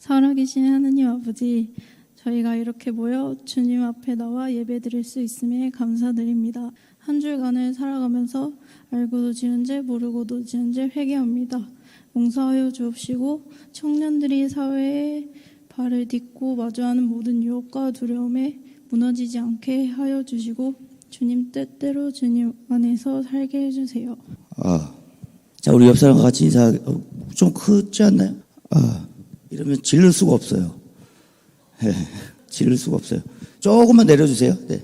살아계신 하느님 아버지, 저희가 이렇게 모여 주님 앞에 나와 예배드릴 수 있음에 감사드립니다. 한 주간을 살아가면서 알고도 지은 죄 모르고도 지은 죄 회개합니다. 용서하여 주옵시고 청년들이 사회에 발을 딛고 마주하는 모든 유혹과 두려움에 무너지지 않게 하여 주시고 주님 뜻대로 주님 안에서 살게 해주세요. 자, 우리 옆 사람과 같이 인사. 좀 크지 않나요? 이러면 질를 수가 없어요. 질를 수가 없어요. 조금만 내려주세요. 네.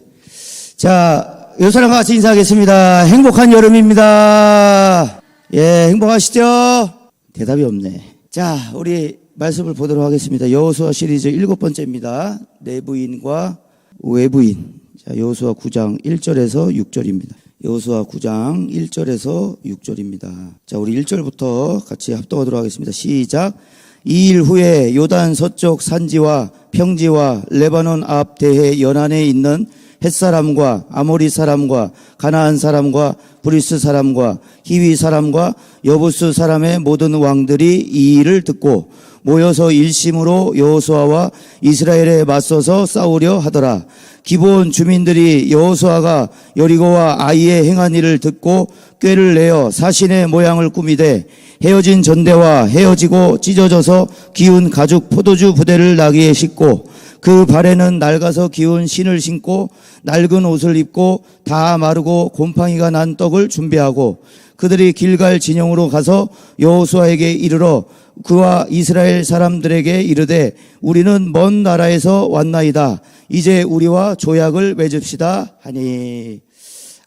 자, 옆 사람과 같이 인사하겠습니다. 행복한 여름입니다. 예, 행복하시죠? 대답이 없네. 자, 우리 말씀을 보도록 하겠습니다. 여호수아 시리즈 7번째입니다. 내부인과 외부인. 자, 여호수아 9장 1절에서 6절입니다. 여호수아 9장 1절에서 6절입니다. 자, 우리 1절부터 같이 합독하도록 하겠습니다. 시작. 2일 후에 요단 서쪽 산지와 평지와 레바논 앞 대해 연안에 있는 헷사람과 아모리 사람과 가나안 사람과 브리스 사람과 히위 사람과 여부스 사람의 모든 왕들이 이 일을 듣고 모여서 일심으로 여호수아와 이스라엘에 맞서서 싸우려 하더라. 기브온 주민들이 여호수아가 여리고와 아이에 행한 일을 듣고 꾀를 내어 사신의 모양을 꾸미되 헤어진 전대와 헤어지고 찢어져서 기운 가죽 포도주 부대를 나귀에 싣고 그 발에는 낡아서 기운 신을 신고 낡은 옷을 입고 다 마르고 곰팡이가 난 떡을 준비하고 그들이 길갈 진영으로 가서 여호수아에게 이르러 그와 이스라엘 사람들에게 이르되 우리는 먼 나라에서 왔나이다. 이제 우리와 조약을 맺읍시다 하니.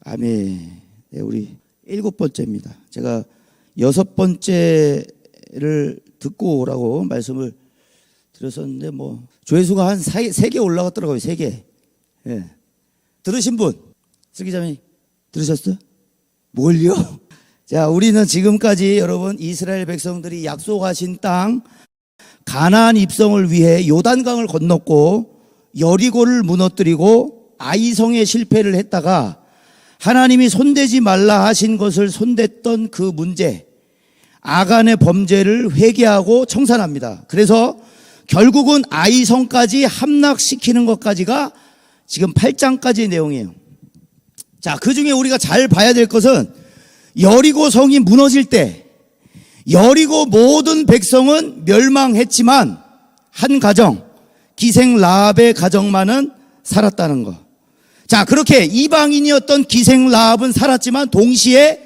아멘. 네, 우리 7번째입니다. 제가 6번째를 듣고 오라고 말씀을 드렸었는데 조회수가 한 3개 올라갔더라고요. 3개. 예. 들으신 분? 슬기자매님 들으셨어요? 뭘요? 자, 우리는 지금까지 여러분 이스라엘 백성들이 약속하신 땅 가나안 입성을 위해 요단강을 건넜고 여리고를 무너뜨리고 아이성에 실패를 했다가 하나님이 손대지 말라 하신 것을 손댔던 그 문제, 아간의 범죄를 회개하고 청산합니다. 그래서 결국은 아이성까지 함락시키는 것까지가 지금 8장까지의 내용이에요. 자, 그 중에 우리가 잘 봐야 될 것은 여리고 성이 무너질 때 여리고 모든 백성은 멸망했지만 한 가정, 기생 라합의 가정만은 살았다는 거. 자, 그렇게 이방인이었던 기생 라합은 살았지만 동시에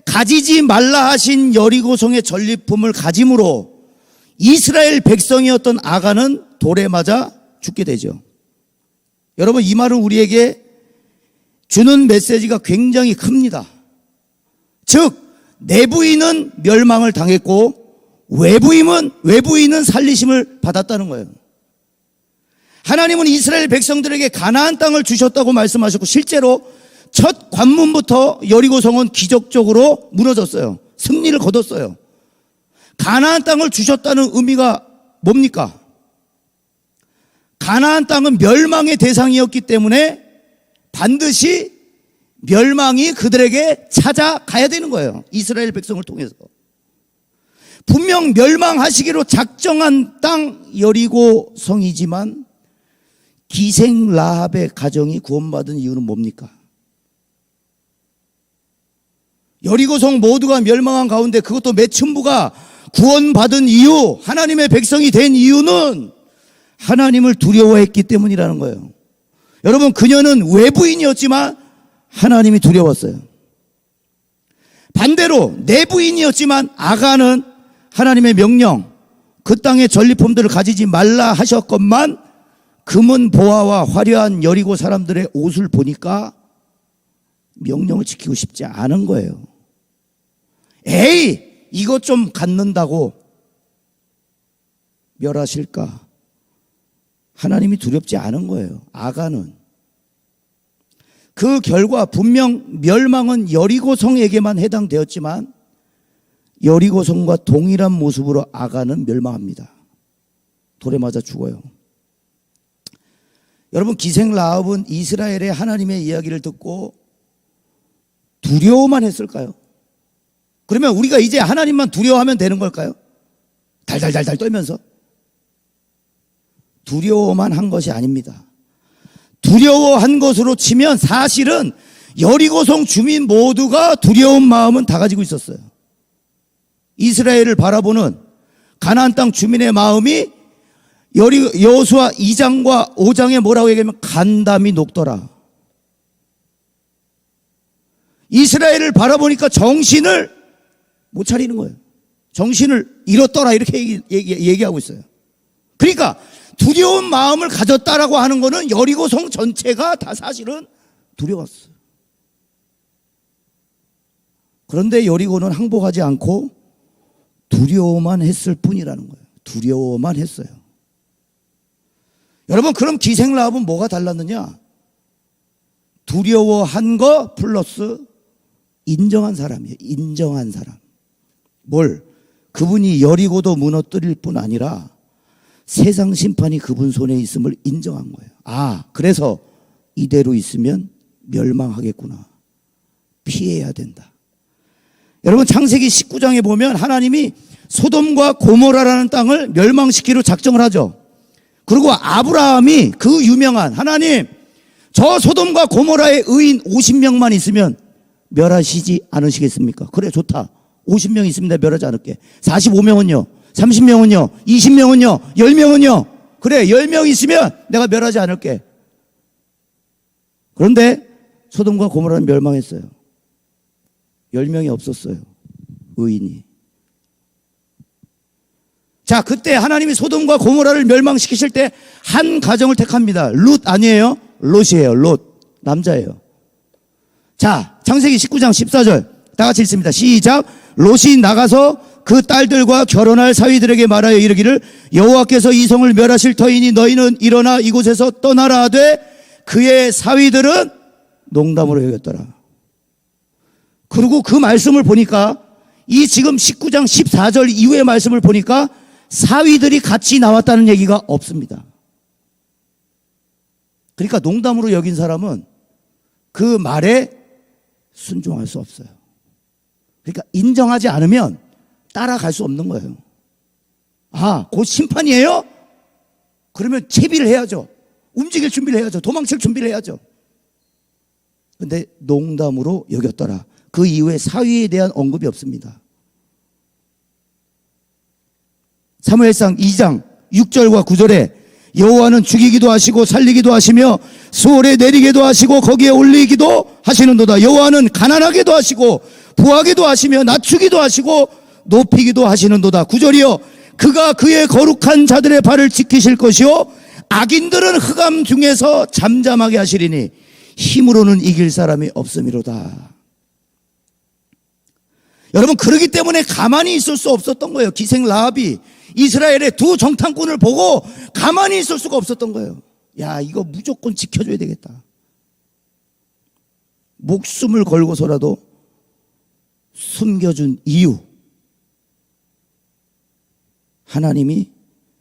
가지지 말라 하신 여리고성의 전리품을 가짐으로 이스라엘 백성이었던 아간은 돌에 맞아 죽게 되죠. 여러분, 이 말은 우리에게 주는 메시지가 굉장히 큽니다. 즉 내부인은 멸망을 당했고 외부인은 살리심을 받았다는 거예요. 하나님은 이스라엘 백성들에게 가나안 땅을 주셨다고 말씀하셨고 실제로 첫 관문부터 여리고성은 기적적으로 무너졌어요. 승리를 거뒀어요. 가나안 땅을 주셨다는 의미가 뭡니까? 가나안 땅은 멸망의 대상이었기 때문에 반드시 멸망이 그들에게 찾아가야 되는 거예요. 이스라엘 백성을 통해서. 분명 멸망하시기로 작정한 땅 여리고성이지만 기생 라합의 가정이 구원받은 이유는 뭡니까? 여리고성 모두가 멸망한 가운데 그것도 몇 층부가 구원받은 이유, 하나님의 백성이 된 이유는 하나님을 두려워했기 때문이라는 거예요. 여러분, 그녀는 외부인이었지만 하나님이 두려웠어요. 반대로 내부인이었지만 아간은 하나님의 명령, 그 땅의 전리품들을 가지지 말라 하셨건만 금은 보화와 화려한 여리고 사람들의 옷을 보니까 명령을 지키고 싶지 않은 거예요. 에이, 이것 좀 갖는다고 멸하실까? 하나님이 두렵지 않은 거예요. 아간은. 그 결과 분명 멸망은 여리고성에게만 해당되었지만 여리고성과 동일한 모습으로 아간은 멸망합니다. 돌에 맞아 죽어요. 여러분, 기생 라합은 이스라엘의 하나님의 이야기를 듣고 두려워만 했을까요? 그러면 우리가 이제 하나님만 두려워하면 되는 걸까요? 달달달달 떨면서? 두려워만 한 것이 아닙니다. 두려워한 것으로 치면 사실은 여리고성 주민 모두가 두려운 마음은 다 가지고 있었어요. 이스라엘을 바라보는 가나안 땅 주민의 마음이 여호수아 2장과 5장에 뭐라고 얘기하면 간담이 녹더라. 이스라엘을 바라보니까 정신을 못 차리는 거예요. 정신을 잃었더라 이렇게 얘기하고 있어요. 그러니까 두려운 마음을 가졌다라고 하는 거는 여리고성 전체가 다 사실은 두려웠어요. 그런데 여리고는 항복하지 않고 두려워만 했을 뿐이라는 거예요. 두려워만 했어요. 여러분, 그럼 기생라합은 뭐가 달랐느냐? 두려워한 거 플러스 인정한 사람이에요. 인정한 사람. 뭘? 그분이 여리고도 무너뜨릴 뿐 아니라 세상 심판이 그분 손에 있음을 인정한 거예요. 아, 그래서 이대로 있으면 멸망하겠구나. 피해야 된다. 여러분, 창세기 19장에 보면 하나님이 소돔과 고모라라는 땅을 멸망시키기로 작정을 하죠. 그리고 아브라함이 그 유명한 하나님, 저 소돔과 고모라의 의인 50명만 있으면 멸하시지 않으시겠습니까? 그래, 좋다. 50명 있으면 내가 멸하지 않을게. 45명은요? 30명은요? 20명은요? 10명은요? 그래, 10명 있으면 내가 멸하지 않을게. 그런데 소돔과 고모라는 멸망했어요. 10명이 없었어요. 의인이. 자, 그때 하나님이 소돔과 고모라를 멸망시키실 때 한 가정을 택합니다. 룻 아니에요? 롯이에요. 롯. 남자예요. 자, 창세기 19장 14절 다 같이 읽습니다. 시작. 롯이 나가서 그 딸들과 결혼할 사위들에게 말하여 이르기를 여호와께서 이 성을 멸하실 터이니 너희는 일어나 이곳에서 떠나라 하되 그의 사위들은 농담으로 여겼더라. 그리고 그 말씀을 보니까 이 지금 19장 14절 이후의 말씀을 보니까 사위들이 같이 나왔다는 얘기가 없습니다. 그러니까 농담으로 여긴 사람은 그 말에 순종할 수 없어요. 그러니까 인정하지 않으면 따라갈 수 없는 거예요. 아, 곧 심판이에요? 그러면 채비를 해야죠. 움직일 준비를 해야죠. 도망칠 준비를 해야죠. 근데 농담으로 여겼더라. 그 이후에 사위에 대한 언급이 없습니다. 사무엘상 2장 6절과 9절에 여호와는 죽이기도 하시고 살리기도 하시며 수월에 내리기도 하시고 거기에 올리기도 하시는도다. 여호와는 가난하게도 하시고 부하게도 하시며 낮추기도 하시고 높이기도 하시는도다. 9절이요. 그가 그의 거룩한 자들의 발을 지키실 것이요 악인들은 흑암 중에서 잠잠하게 하시리니 힘으로는 이길 사람이 없음이로다. 여러분, 그러기 때문에 가만히 있을 수 없었던 거예요. 기생 라합이 이스라엘의 두 정탐꾼을 보고 가만히 있을 수가 없었던 거예요. 야, 이거 무조건 지켜줘야 되겠다. 목숨을 걸고서라도 숨겨준 이유, 하나님이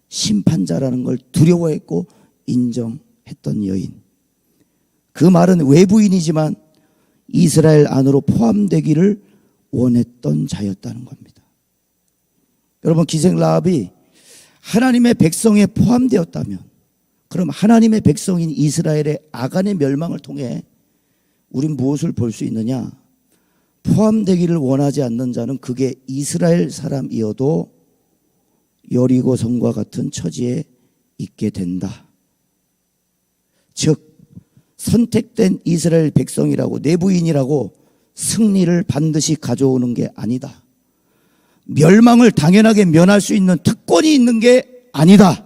심판자라는 걸 두려워했고 인정했던 여인. 그 말은 외부인이지만 이스라엘 안으로 포함되기를 원했던 자였다는 겁니다. 여러분, 기생 라합이 하나님의 백성에 포함되었다면 그럼 하나님의 백성인 이스라엘의 아간의 멸망을 통해 우린 무엇을 볼 수 있느냐? 포함되기를 원하지 않는 자는 그게 이스라엘 사람이어도 여리고 성과 같은 처지에 있게 된다. 즉 선택된 이스라엘 백성이라고 내부인이라고 승리를 반드시 가져오는 게 아니다. 멸망을 당연하게 면할 수 있는 특권이 있는 게 아니다.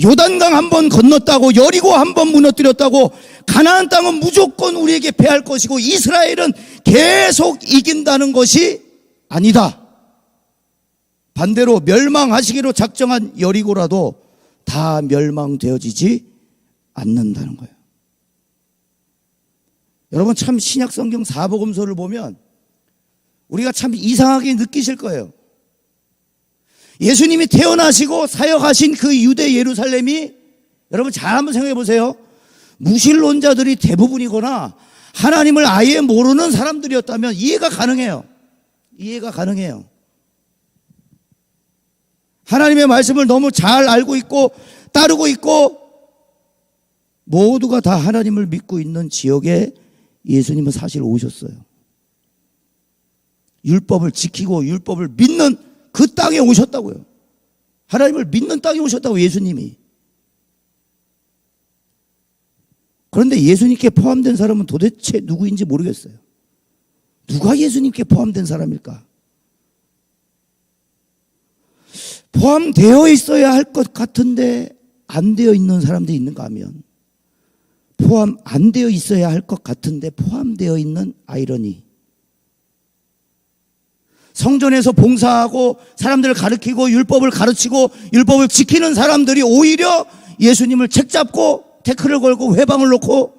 요단강 한 번 건넜다고 여리고 한 번 무너뜨렸다고 가나안 땅은 무조건 우리에게 패할 것이고 이스라엘은 계속 이긴다는 것이 아니다. 반대로 멸망하시기로 작정한 여리고라도 다 멸망되어지지 않는다는 거예요. 여러분, 참 신약성경 사복음서를 보면 우리가 참 이상하게 느끼실 거예요. 예수님이 태어나시고 사역하신 그 유대 예루살렘이 여러분 잘 한번 생각해 보세요. 무신론자들이 대부분이거나 하나님을 아예 모르는 사람들이었다면 이해가 가능해요. 이해가 가능해요. 하나님의 말씀을 너무 잘 알고 있고 따르고 있고 모두가 다 하나님을 믿고 있는 지역에 예수님은 사실 오셨어요. 율법을 지키고 율법을 믿는 그 땅에 오셨다고요. 하나님을 믿는 땅에 오셨다고 예수님이. 그런데 예수님께 포함된 사람은 도대체 누구인지 모르겠어요. 누가 예수님께 포함된 사람일까? 포함되어 있어야 할 것 같은데 안 되어 있는 사람들이 있는가 하면 포함 안 되어 있어야 할 것 같은데 포함되어 있는 아이러니. 성전에서 봉사하고 사람들을 가르치고 율법을 가르치고 율법을 지키는 사람들이 오히려 예수님을 책잡고 태클을 걸고 회방을 놓고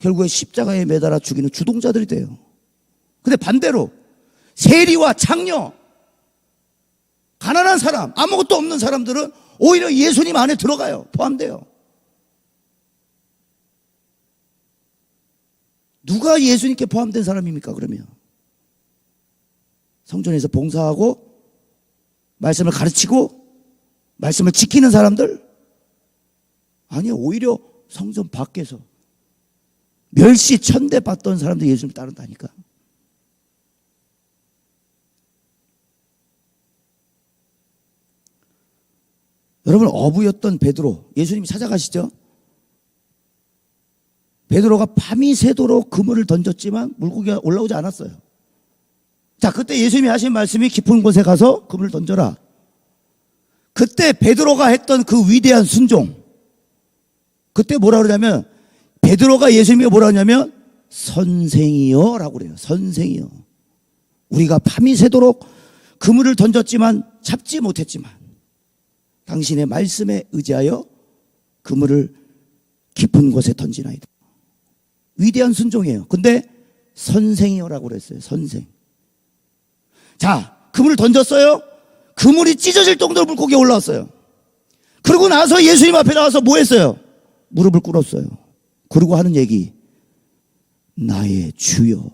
결국에 십자가에 매달아 죽이는 주동자들이 돼요. 근데 반대로 세리와 창녀, 가난한 사람, 아무것도 없는 사람들은 오히려 예수님 안에 들어가요. 포함돼요. 누가 예수님께 포함된 사람입니까, 그러면? 성전에서 봉사하고 말씀을 가르치고 말씀을 지키는 사람들? 아니요, 오히려 성전 밖에서 멸시 천대 받던 사람들이 예수님을 따른다니까. 여러분, 어부였던 베드로, 예수님이 찾아가시죠? 베드로가 밤이 새도록 그물을 던졌지만 물고기가 올라오지 않았어요. 자, 그때 예수님이 하신 말씀이 깊은 곳에 가서 그물을 던져라. 그때 베드로가 했던 그 위대한 순종, 그때 뭐라 그러냐면 베드로가 예수님이 뭐라 하냐면 선생이여 라고 그래요. 선생이여. 우리가 밤이 새도록 그물을 던졌지만 잡지 못했지만 당신의 말씀에 의지하여 그물을 깊은 곳에 던지나이다. 위대한 순종이에요. 근데 선생이여라고 그랬어요. 선생. 자, 그물을 던졌어요. 그물이 찢어질 정도로 물고기가 올라왔어요. 그러고 나서 예수님 앞에 나와서 뭐 했어요? 무릎을 꿇었어요. 그리고 하는 얘기, 나의 주여.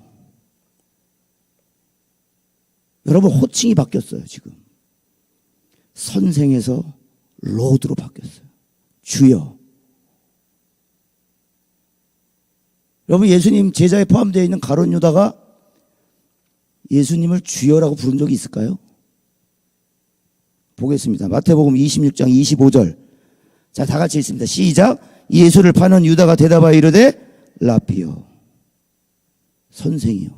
여러분, 호칭이 바뀌었어요. 지금 선생에서 로드로 바뀌었어요. 주여. 여러분, 예수님 제자에 포함되어 있는 가룟 유다가 예수님을 주여라고 부른 적이 있을까요? 보겠습니다. 마태복음 26장 25절. 자, 다 같이 읽습니다. 시작. 예수를 파는 유다가 대답하여 이르되 라피요. 선생이요.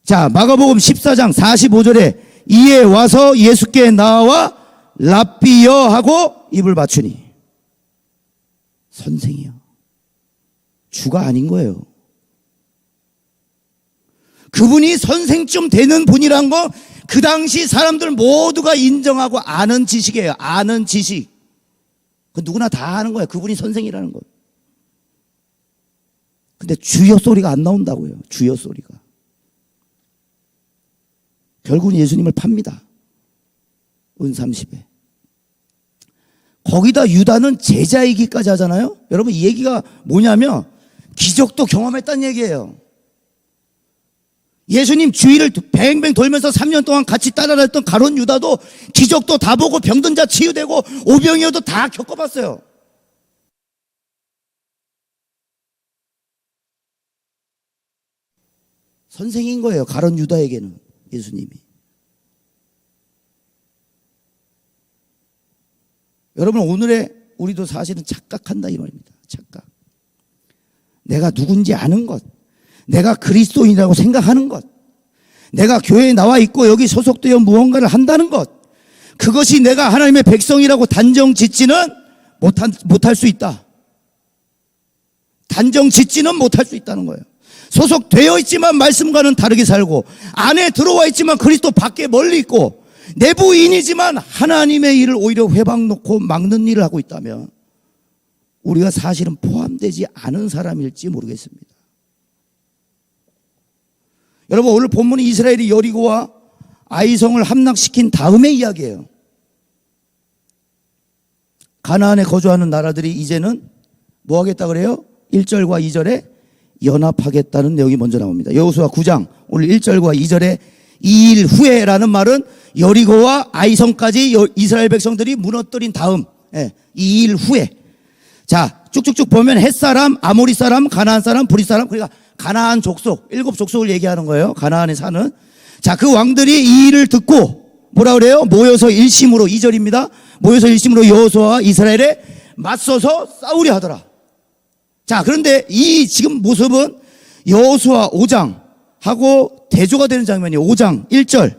자, 마가복음 14장 45절에 이에 와서 예수께 나와 라피여 하고 입을 맞추니. 선생이요. 주가 아닌 거예요. 그분이 선생쯤 되는 분이란 거 그 당시 사람들 모두가 인정하고 아는 지식이에요. 아는 지식. 그 누구나 다 아는 거예요. 그분이 선생이라는 거. 근데 주여 소리가 안 나온다고요. 주여 소리가. 결국은 예수님을 팝니다. 은 30에. 거기다 유다는 제자이기까지 하잖아요. 여러분, 이 얘기가 뭐냐면 기적도 경험했다는 얘기예요. 예수님 주위를 뱅뱅 돌면서 3년 동안 같이 따라다녔던 가룟 유다도 기적도 다 보고 병든 자 치유되고 오병이어도 다 겪어봤어요. 선생인 거예요. 가룟 유다에게는 예수님이. 여러분, 오늘의 우리도 사실은 착각한다 이 말입니다. 착각. 내가 누군지 아는 것, 내가 그리스도인이라고 생각하는 것, 내가 교회에 나와 있고 여기 소속되어 무언가를 한다는 것, 그것이 내가 하나님의 백성이라고 단정 짓지는 못할 수 있다. 단정 짓지는 못할 수 있다는 거예요. 소속되어 있지만 말씀과는 다르게 살고 안에 들어와 있지만 그리스도 밖에 멀리 있고 내부인이지만 하나님의 일을 오히려 회방 놓고 막는 일을 하고 있다면 우리가 사실은 포함되지 않은 사람일지 모르겠습니다. 여러분, 오늘 본문이 이스라엘이 여리고와 아이성을 함락시킨 다음의 이야기예요. 가나안에 거주하는 나라들이 이제는 뭐 하겠다 그래요? 1절과 2절에 연합하겠다는 내용이 먼저 나옵니다. 여호수아 9장 오늘 1절과 2절에 이 일 후에라는 말은 여리고와 아이성까지 이스라엘 백성들이 무너뜨린 다음, 이 일 후에. 자, 쭉쭉쭉 보면 햇사람, 아모리 사람, 가나안 사람, 브릿 사람, 그러니까 가나안 족속, 7족속을 얘기하는 거예요. 가나안에 사는. 자, 그 왕들이 이 일을 듣고 뭐라 그래요? 모여서 일심으로, 2절입니다. 모여서 일심으로 여호수아와 이스라엘에 맞서서 싸우려 하더라. 자, 그런데 이 지금 모습은 여호수아 5장하고 대조가 되는 장면이에요. 5장 1절.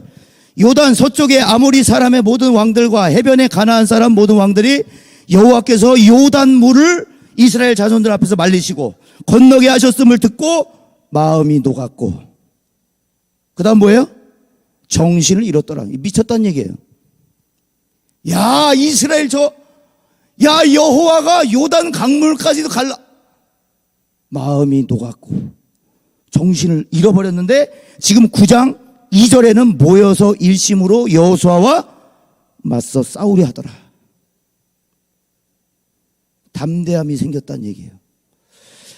요단 서쪽의 아모리 사람의 모든 왕들과 해변의 가나안 사람 모든 왕들이 여호와께서 요단 물을 이스라엘 자손들 앞에서 말리시고 건너게 하셨음을 듣고 마음이 녹았고, 그 다음 뭐예요? 정신을 잃었더라. 미쳤다는 얘기예요. 야, 이스라엘 야, 여호와가 요단 강물까지도 마음이 녹았고 정신을 잃어버렸는데, 지금 9장 2절에는 모여서 일심으로 여호수아와 맞서 싸우려 하더라. 담대함이 생겼다는 얘기예요.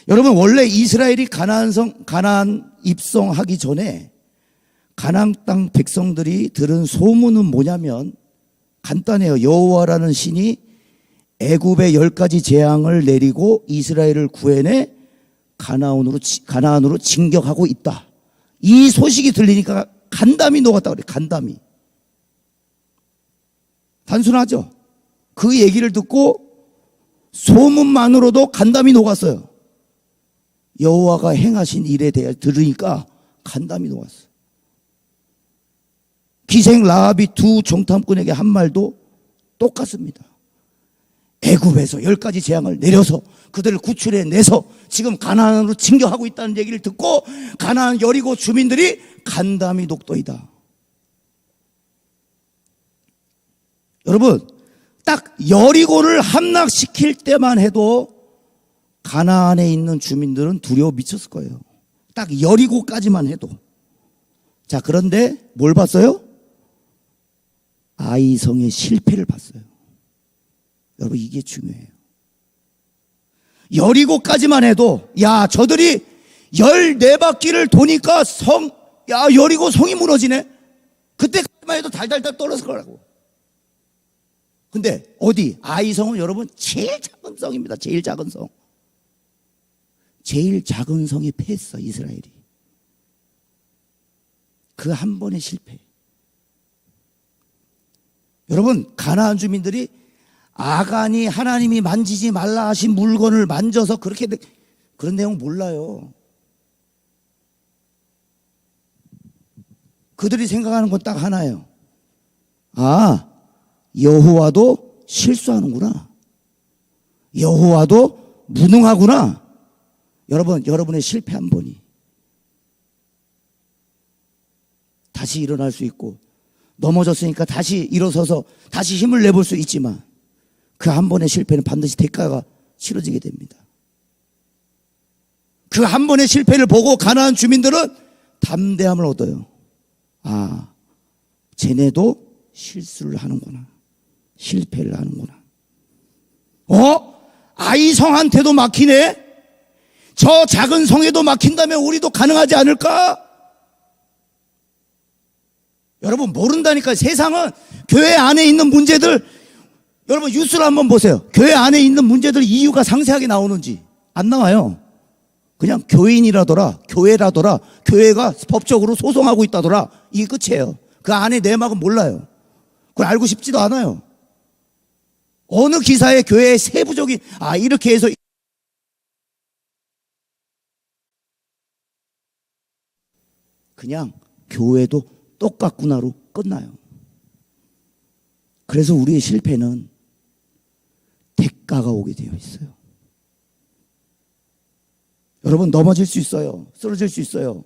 여러분, 원래 이스라엘이 가나안 입성하기 전에 가나안 땅 백성들이 들은 소문은 뭐냐면 간단해요. 여호와라는 신이 애굽에 10가지 재앙을 내리고 이스라엘을 구해내 가나안으로 진격하고 있다. 이 소식이 들리니까 간담이 녹았다 그래. 간담이. 단순하죠. 그 얘기를 듣고 소문만으로도 간담이 녹았어요. 여호와가 행하신 일에 대해 들으니까 간담이 녹았어요. 기생 라합이 두 정탐꾼에게 한 말도 똑같습니다. 애굽에서 10가지 재앙을 내려서 그들을 구출해내서 지금 가나안으로 진격하고 있다는 얘기를 듣고 가나안 여리고 주민들이 간담이 녹도이다. 여러분, 딱 여리고를 함락시킬 때만 해도 가나안에 있는 주민들은 두려워 미쳤을 거예요. 딱 여리고까지만 해도. 자, 그런데 뭘 봤어요? 아이성의 실패를 봤어요. 여러분, 이게 중요해요. 여리고까지만 해도, 야, 저들이 14바퀴를 도니까 여리고 성이 무너지네? 그때까지만 해도 달달달 떨어질 거라고. 근데 어디? 아이성은 여러분 제일 작은 성입니다. 제일 작은 성. 제일 작은 성이 패했어, 이스라엘이. 그 한 번의 실패. 여러분, 가나안 주민들이 아간이 하나님이 만지지 말라 하신 물건을 만져서 그런 내용 몰라요. 그들이 생각하는 건 딱 하나예요. 아, 여호와도 실수하는구나. 여호와도 무능하구나. 여러분, 여러분의 실패 한 번이 다시 일어날 수 있고, 넘어졌으니까 다시 일어서서 다시 힘을 내볼 수 있지만 그 한 번의 실패는 반드시 대가가 치러지게 됩니다. 그 한 번의 실패를 보고 가나안 주민들은 담대함을 얻어요. 아, 쟤네도 실수를 하는구나. 실패를 하는구나. 아이성한테도 막히네? 저 작은 성에도 막힌다면 우리도 가능하지 않을까? 여러분, 모른다니까. 세상은 교회 안에 있는 문제들, 여러분 뉴스를 한번 보세요. 교회 안에 있는 문제들 이유가 상세하게 나오는지 안 나와요. 그냥 교인이라더라, 교회라더라, 교회가 법적으로 소송하고 있다더라, 이게 끝이에요. 그 안에 내막은 몰라요. 그걸 알고 싶지도 않아요. 어느 기사에 교회의 세부적인 이렇게 해서, 그냥 교회도 똑같구나로 끝나요. 그래서 우리의 실패는 대가가 오게 되어 있어요. 여러분, 넘어질 수 있어요. 쓰러질 수 있어요.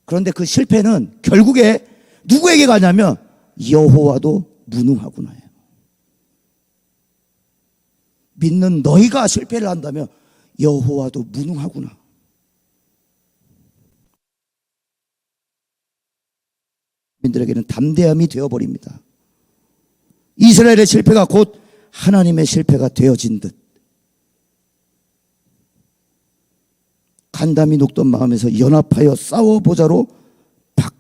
그런데 그 실패는 결국에 누구에게 가냐면 여호와도 무능하구나요. 믿는 너희가 실패를 한다면 여호와도 무능하구나. 민들에게는 담대함이 되어버립니다. 이스라엘의 실패가 곧 하나님의 실패가 되어진 듯 간담이 녹던 마음에서 연합하여 싸워보자로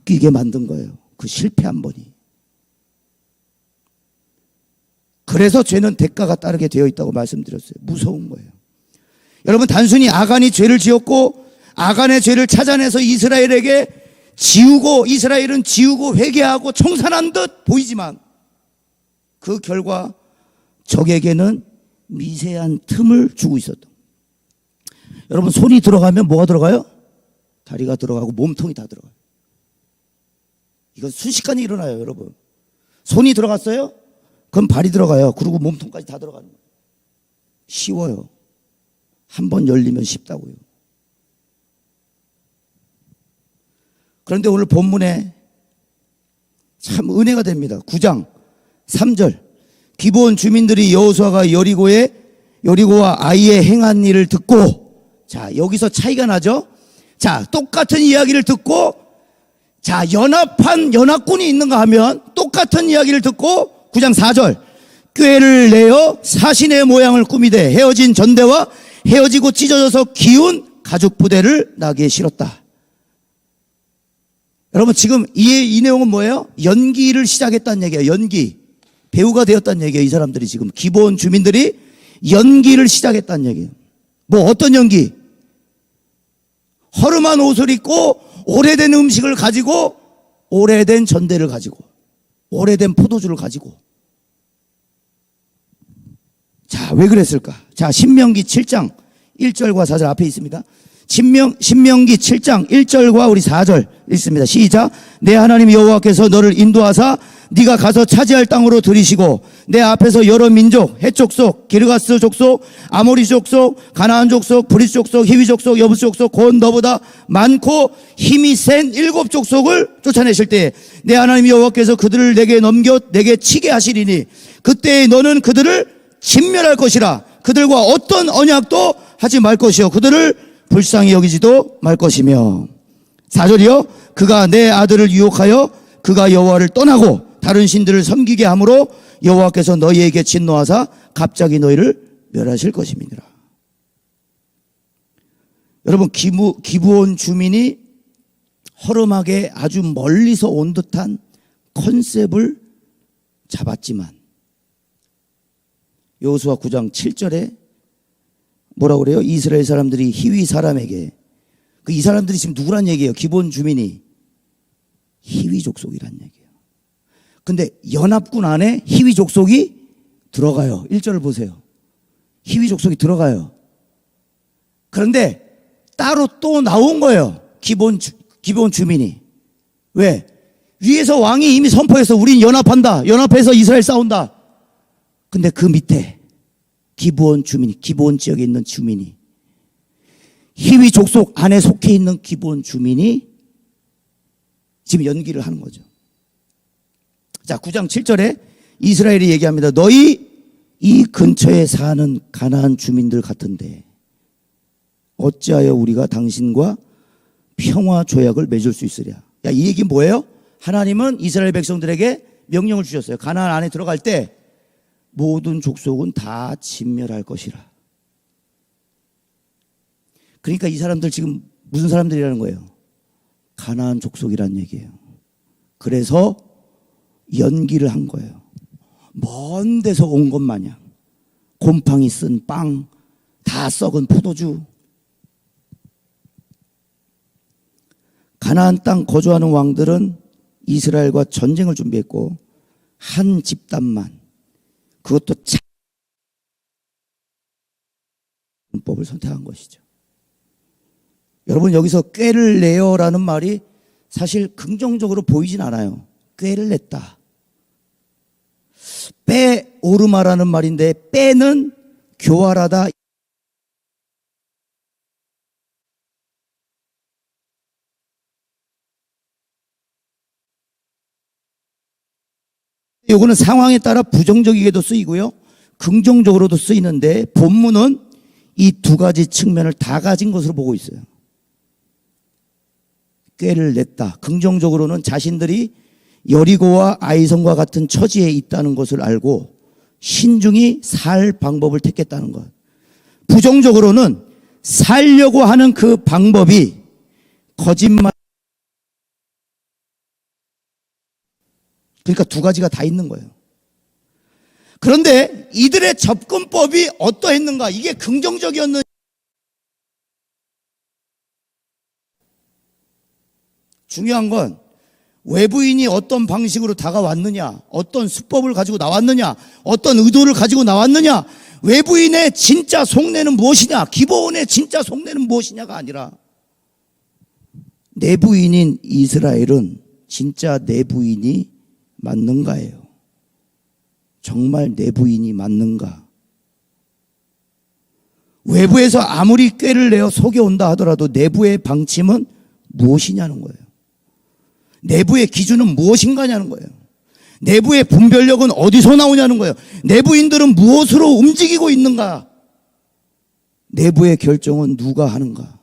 바뀌게 만든 거예요. 그 실패 한 번이. 그래서 죄는 대가가 따르게 되어 있다고 말씀드렸어요. 무서운 거예요. 여러분, 단순히 아간이 죄를 지었고 아간의 죄를 찾아내서 이스라엘에게 이스라엘은 지우고 회개하고 청산한 듯 보이지만 그 결과 적에게는 미세한 틈을 주고 있었다. 여러분, 손이 들어가면 뭐가 들어가요? 다리가 들어가고 몸통이 다 들어가요. 이건 순식간에 일어나요, 여러분. 손이 들어갔어요? 그럼 발이 들어가요. 그리고 몸통까지 다 들어가는 거예요. 쉬워요. 한 번 열리면 쉽다고요. 그런데 오늘 본문에 참 은혜가 됩니다. 9장 3절. 기브온 주민들이 여호수아가 여리고와 아이의 행한 일을 듣고, 자, 여기서 차이가 나죠? 자, 똑같은 이야기를 듣고, 자, 연합군이 있는가 하면 똑같은 이야기를 듣고 9장 4절. 꾀를 내어 사신의 모양을 꾸미되 헤어진 전대와 헤어지고 찢어져서 기운 가죽 부대를 나귀에 실었다. 여러분, 지금 이 내용은 뭐예요? 연기를 시작했다는 얘기예요. 연기. 배우가 되었다는 얘기예요. 이 사람들이 지금 기브온 주민들이 연기를 시작했다는 얘기예요. 뭐 어떤 연기? 허름한 옷을 입고 오래된 음식을 가지고 오래된 전대를 가지고 오래된 포도주를 가지고. 자, 왜 그랬을까? 자, 신명기 7장 1절과 4절 앞에 있습니다. 신명기 7장 1절과 우리 4절 읽습니다. 시작. 내 하나님 여호와께서 너를 인도하사 네가 가서 차지할 땅으로 들이시고 내 앞에서 여러 민족, 헷 족속, 기르가스 족속, 아모리 족속, 가나안 족속, 브리스 족속, 히위 족속, 여부스 족속, 곧 너보다 많고 힘이 센 7 족속을 쫓아내실 때 내 하나님 여호와께서 그들을 내게 넘겨 내게 치게 하시리니 그때 너는 그들을 진멸할 것이라. 그들과 어떤 언약도 하지 말 것이요 그들을 불쌍히 여기지도 말 것이며. 4절이요. 그가 내 아들을 유혹하여 그가 여호와를 떠나고 다른 신들을 섬기게 함으로 여호와께서 너희에게 진노하사 갑자기 너희를 멸하실 것임이니라. 여러분, 기브온 주민이 허름하게 아주 멀리서 온 듯한 컨셉을 잡았지만 여호수아 9장 7절에 뭐라고 그래요? 이스라엘 사람들이 히위 사람에게, 이 사람들이 지금 누구란 얘기예요? 기브온 주민이 히위 족속이란 얘기예요. 근데 연합군 안에 히위 족속이 들어가요. 1절을 보세요. 히위 족속이 들어가요. 그런데 따로 또 나온 거예요. 기브온 주민이. 왜? 위에서 왕이 이미 선포해서 우린 연합한다. 연합해서 이스라엘 싸운다. 근데 그 밑에 기브온 주민이, 기브온 지역에 있는 주민이, 히위 족속 안에 속해 있는 기브온 주민이 지금 연기를 하는 거죠. 자, 9장 7절에 이스라엘이 얘기합니다. 너희 이 근처에 사는 가나안 주민들 같은데 어찌하여 우리가 당신과 평화 조약을 맺을 수 있으랴. 야, 이 얘기 뭐예요? 하나님은 이스라엘 백성들에게 명령을 주셨어요. 가나안 안에 들어갈 때 모든 족속은 다 진멸할 것이라. 그러니까 이 사람들 지금 무슨 사람들이라는 거예요? 가나안 족속이란 얘기예요. 그래서 연기를 한 거예요. 먼 데서 온 것 마냥 곰팡이 쓴 빵, 다 썩은 포도주. 가나안 땅 거주하는 왕들은 이스라엘과 전쟁을 준비했고 한 집단만, 그것도 법을 선택한 것이죠. 여러분, 여기서 꾀를 내어라는 말이 사실 긍정적으로 보이진 않아요. 꾀를 냈다. 빼 오르마라는 말인데 빼는 교활하다. 요거는 상황에 따라 부정적이게도 쓰이고요, 긍정적으로도 쓰이는데 본문은 이 두 가지 측면을 다 가진 것으로 보고 있어요. 꾀를 냈다. 긍정적으로는 자신들이 여리고와 아이성과 같은 처지에 있다는 것을 알고 신중히 살 방법을 택했다는 것. 부정적으로는 살려고 하는 그 방법이 거짓말 그러니까 두 가지가 다 있는 거예요. 그런데 이들의 접근법이 어떠했는가? 이게 긍정적이었는지. 중요한 건 외부인이 어떤 방식으로 다가왔느냐, 어떤 수법을 가지고 나왔느냐, 어떤 의도를 가지고 나왔느냐, 외부인의 진짜 속내는 무엇이냐, 기브온의 진짜 속내는 무엇이냐가 아니라 내부인인 이스라엘은 진짜 내부인이 맞는가예요. 정말 내부인이 맞는가? 외부에서 아무리 꾀를 내어 속여온다 하더라도 내부의 방침은 무엇이냐는 거예요. 내부의 기준은 무엇인가냐는 거예요. 내부의 분별력은 어디서 나오냐는 거예요. 내부인들은 무엇으로 움직이고 있는가? 내부의 결정은 누가 하는가?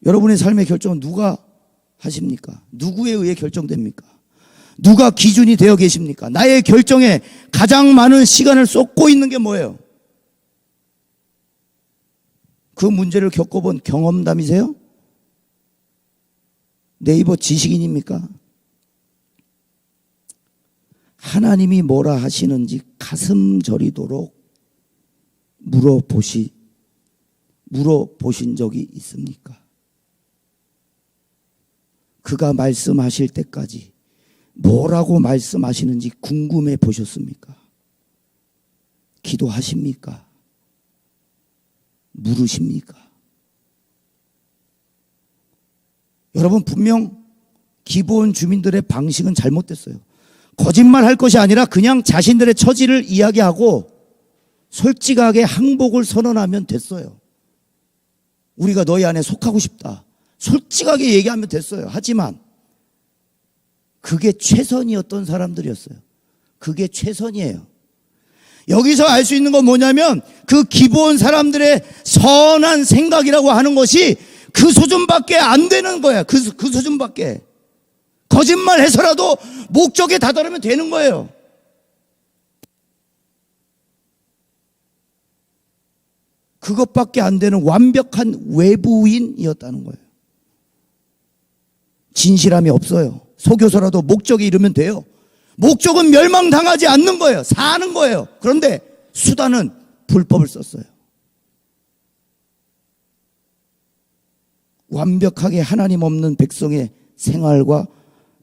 여러분의 삶의 결정은 누가 하십니까? 누구에 의해 결정됩니까? 누가 기준이 되어 계십니까? 나의 결정에 가장 많은 시간을 쏟고 있는 게 뭐예요? 그 문제를 겪어본 경험담이세요? 네이버 지식인입니까? 하나님이 뭐라 하시는지 가슴 저리도록 물어보신 적이 있습니까? 그가 말씀하실 때까지 뭐라고 말씀하시는지 궁금해 보셨습니까? 기도하십니까? 물으십니까? 여러분, 분명 기브온 주민들의 방식은 잘못됐어요. 거짓말 할 것이 아니라 그냥 자신들의 처지를 이야기하고 솔직하게 항복을 선언하면 됐어요. 우리가 너희 안에 속하고 싶다. 솔직하게 얘기하면 됐어요. 하지만 그게 최선이었던 사람들이었어요. 그게 최선이에요. 여기서 알 수 있는 건 뭐냐면 그 기브온 사람들의 선한 생각이라고 하는 것이 그 수준밖에 안 되는 거예요. 그 수준밖에. 거짓말 해서라도 목적에 다다르면 되는 거예요. 그것밖에 안 되는 완벽한 외부인이었다는 거예요. 진실함이 없어요. 속여서라도 목적에 이르면 돼요. 목적은 멸망당하지 않는 거예요. 사는 거예요. 그런데 수단은 불법을 썼어요. 완벽하게 하나님 없는 백성의 생활과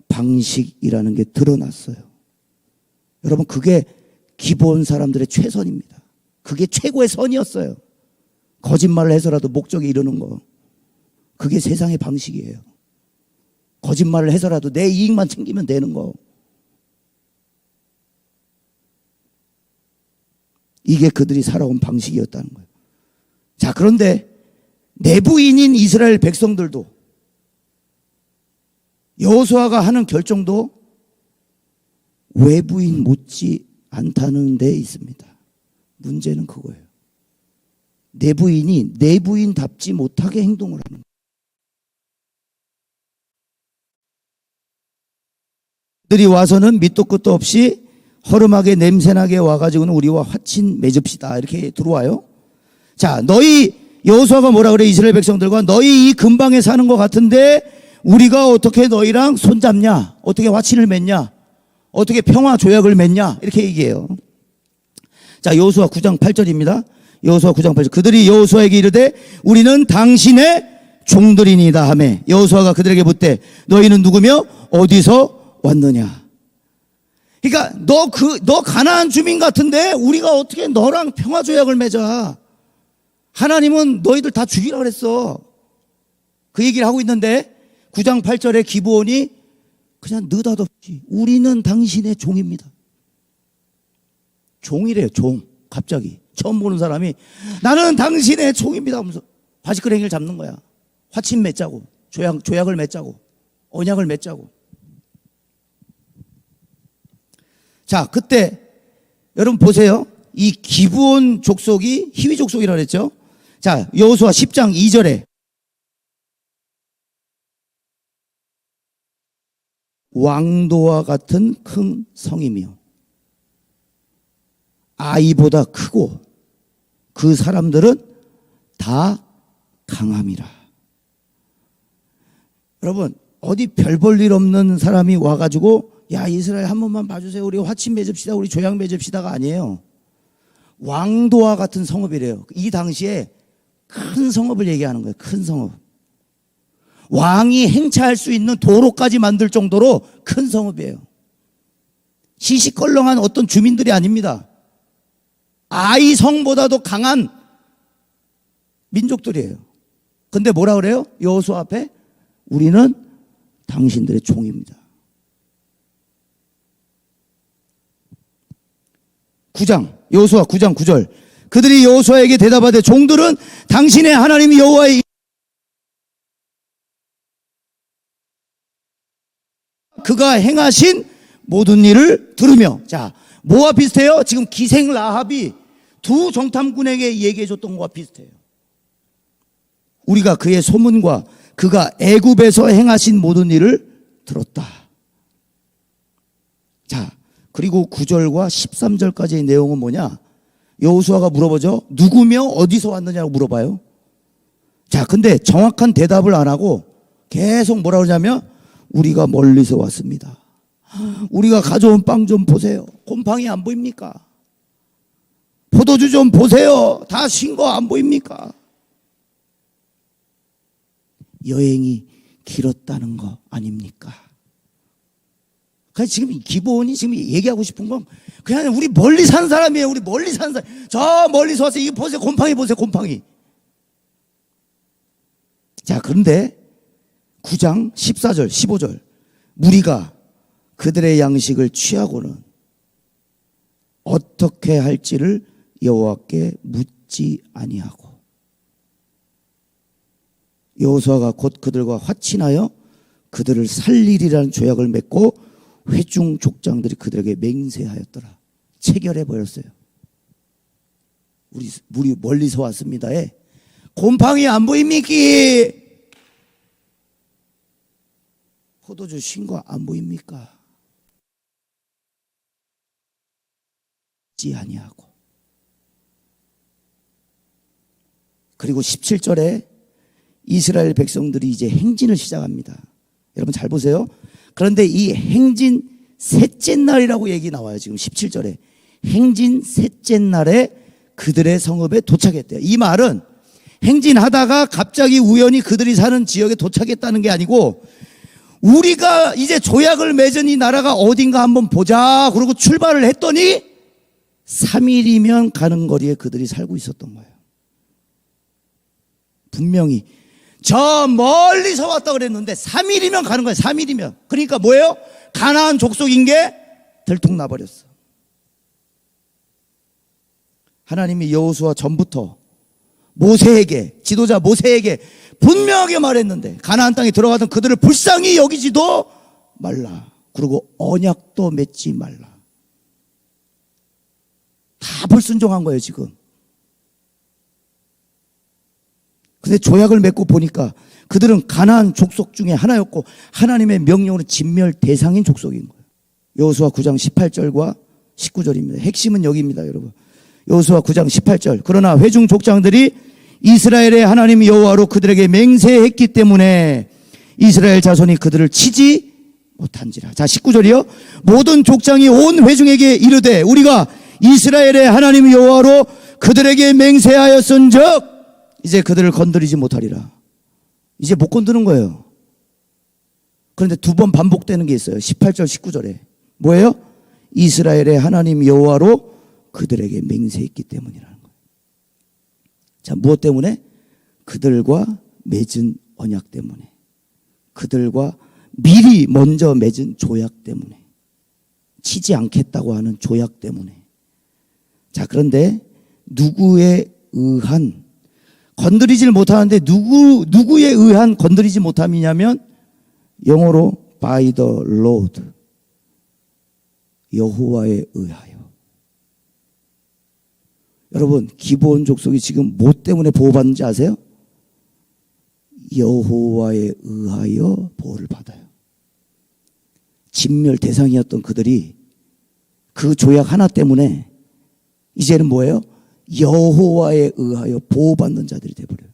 방식이라는 게 드러났어요. 여러분, 그게 기브온 사람들의 최선입니다. 그게 최고의 선이었어요. 거짓말을 해서라도 목적에 이르는 거. 그게 세상의 방식이에요. 거짓말을 해서라도 내 이익만 챙기면 되는 거. 이게 그들이 살아온 방식이었다는 거예요. 자, 그런데 내부인인 이스라엘 백성들도 여호수아가 하는 결정도 외부인 못지 않다는 데 있습니다. 문제는 그거예요. 내부인이 내부인답지 못하게 행동을 하는 거예요. 들이 와서는 밑도 끝도 없이 허름하게 냄새나게 와가지고는 우리와 화친 맺읍시다 이렇게 들어와요. 자, 너희 여호수아가 뭐라 그래? 이스라엘 백성들과 너희 이 근방에 사는 것 같은데 우리가 어떻게 너희랑 손잡냐? 어떻게 화친을 맺냐? 어떻게 평화 조약을 맺냐? 이렇게 얘기해요. 자, 여호수아 9장 8절입니다. 여호수아 9장 8절. 그들이 여호수아에게 이르되 우리는 당신의 종들이니이다 하매 여호수아가 그들에게 묻되 너희는 누구며 어디서 왔느냐? 그러니까 너 가나안 주민 같은데 우리가 어떻게 너랑 평화 조약을 맺어? 하나님은 너희들 다 죽이라 그랬어. 그 얘기를 하고 있는데 9장 8절에 기브온이 그냥 느닷없이 우리는 당신의 종입니다. 종이래요. 종. 갑자기 처음 보는 사람이 나는 당신의 종입니다 하면서 바지끄레기를 잡는 거야. 화친 맺자고, 조약을 맺자고, 언약을 맺자고. 자, 그때 여러분 보세요. 이 기브온 족속이 히위 족속이라고 그랬죠. 자, 여호수아 10장 2절에 왕도와 같은 큰 성이며 아이보다 크고 그 사람들은 다 강함이라. 여러분, 어디 별 볼 일 없는 사람이 와가지고 야 이스라엘 한 번만 봐주세요. 우리 화친 맺읍시다. 우리 조약 맺읍시다가 아니에요. 왕도와 같은 성읍이래요. 이 당시에 큰 성읍을 얘기하는 거예요. 큰 성읍. 왕이 행차할 수 있는 도로까지 만들 정도로 큰 성읍이에요. 시시껄렁한 어떤 주민들이 아닙니다. 아이 성보다도 강한 민족들이에요. 근데 뭐라 그래요? 여호수아 앞에 우리는 당신들의 종입니다. 9장 여호수아 9장 9절 그들이 여호수아에게 대답하되 종들은 당신의 하나님 여호와의 그가 행하신 모든 일을 들으며 자 뭐와 비슷해요? 지금 기생 라합이 두 정탐꾼에게 얘기해 줬던 것과 비슷해요. 우리가 그의 소문과 그가 애굽에서 행하신 모든 일을 들었다. 자 그리고 9절과 13절까지의 내용은 뭐냐? 여호수아가 물어보죠. 누구며 어디서 왔느냐고 물어봐요. 자 근데 정확한 대답을 안 하고 계속 뭐라 그러냐면 우리가 멀리서 왔습니다. 우리가 가져온 빵 좀 보세요. 곰팡이 안 보입니까? 포도주 좀 보세요. 다 신 거 안 보입니까? 여행이 길었다는 거 아닙니까? 그러니까 지금 기본이 지금 얘기하고 싶은 건 그냥 우리 멀리 산 사람이에요. 우리 멀리 산 사람. 저 멀리서 와서 이거 보세요. 곰팡이 보세요. 곰팡이. 자 그런데 9장 14절 15절 무리가 그들의 양식을 취하고는 어떻게 할지를 여호와께 묻지 아니하고 여호수아가 곧 그들과 화친하여 그들을 살리리라는 조약을 맺고 회중 족장들이 그들에게 맹세하였더라. 체결해 버렸어요. 우리 멀리서 왔습니다에 곰팡이 안 보입니까? 포도주 신 거 안 보입니까? 지 아니하고. 그리고 17절에 이스라엘 백성들이 이제 행진을 시작합니다. 여러분 잘 보세요. 그런데 이 행진 셋째 날이라고 얘기 나와요. 지금 17절에 행진 셋째 날에 그들의 성읍에 도착했대요. 이 말은 행진하다가 갑자기 우연히 그들이 사는 지역에 도착했다는 게 아니고 우리가 이제 조약을 맺은 이 나라가 어딘가 한번 보자 그러고 출발을 했더니 3일이면 가는 거리에 그들이 살고 있었던 거예요. 분명히 저 멀리서 왔다 그랬는데 3일이면 가는 거예요. 3일이면. 그러니까 뭐예요? 가나안 족속인 게 들통나버렸어. 하나님이 여호수아 전부터 모세에게 지도자 모세에게 분명하게 말했는데 가나안 땅에 들어가던 그들을 불쌍히 여기지도 말라. 그리고 언약도 맺지 말라. 다 불순종한 거예요 지금. 근데 조약을 맺고 보니까 그들은 가나안 족속 중에 하나였고 하나님의 명령으로 진멸 대상인 족속인 거예요. 여호수아 9장 18절과 19절입니다. 핵심은 여기입니다 여러분. 여호수아 9장 18절 그러나 회중 족장들이 이스라엘의 하나님 여호와로 그들에게 맹세했기 때문에 이스라엘 자손이 그들을 치지 못한지라. 자 19절이요. 모든 족장이 온 회중에게 이르되 우리가 이스라엘의 하나님 여호와로 그들에게 맹세하였은즉 이제 그들을 건드리지 못하리라. 이제 못 건드는 거예요. 그런데 두 번 반복되는 게 있어요. 18절 19절에 뭐예요? 이스라엘의 하나님 여호와로 그들에게 맹세했기 때문이라는 거예요. 자, 무엇 때문에? 그들과 맺은 언약 때문에, 그들과 미리 먼저 맺은 조약 때문에, 치지 않겠다고 하는 조약 때문에. 자, 그런데 누구에 의한 건드리질 못하는데 누구에 의한 건드리지 못함이냐면 영어로 by the Lord, 여호와에 의하여. 여러분 기브온 족속이 지금 뭐 때문에 보호받는지 아세요? 여호와에 의하여 보호를 받아요. 진멸 대상이었던 그들이 그 조약 하나 때문에 이제는 뭐예요? 여호와에 의하여 보호받는 자들이 되어버려요.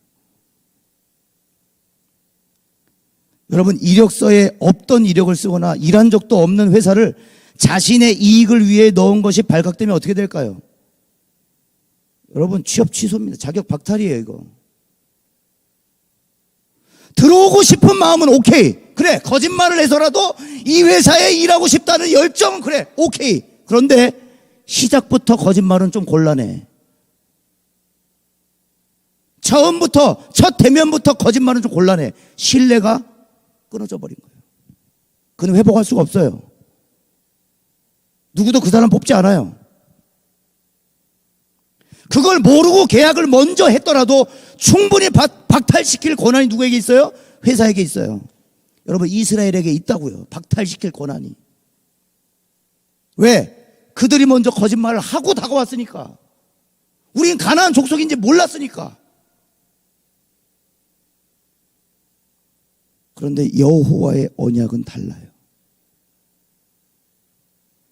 여러분, 이력서에 없던 이력을 쓰거나 일한 적도 없는 회사를 자신의 이익을 위해 넣은 것이 발각되면 어떻게 될까요? 여러분, 취업 취소입니다. 자격 박탈이에요, 이거. 들어오고 싶은 마음은 오케이. 그래, 거짓말을 해서라도 이 회사에 일하고 싶다는 열정은 그래, 오케이. 그런데 시작부터 거짓말은 좀 곤란해. 처음부터, 첫 대면부터 거짓말은 좀 곤란해. 신뢰가 끊어져 버린 거예요. 그는 회복할 수가 없어요. 누구도 그 사람 뽑지 않아요. 그걸 모르고 계약을 먼저 했더라도 충분히 박탈시킬 권한이 누구에게 있어요? 회사에게 있어요. 여러분, 이스라엘에게 있다고요. 박탈시킬 권한이. 왜? 그들이 먼저 거짓말을 하고 다가왔으니까. 우린 가나안 족속인지 몰랐으니까. 그런데 여호와의 언약은 달라요.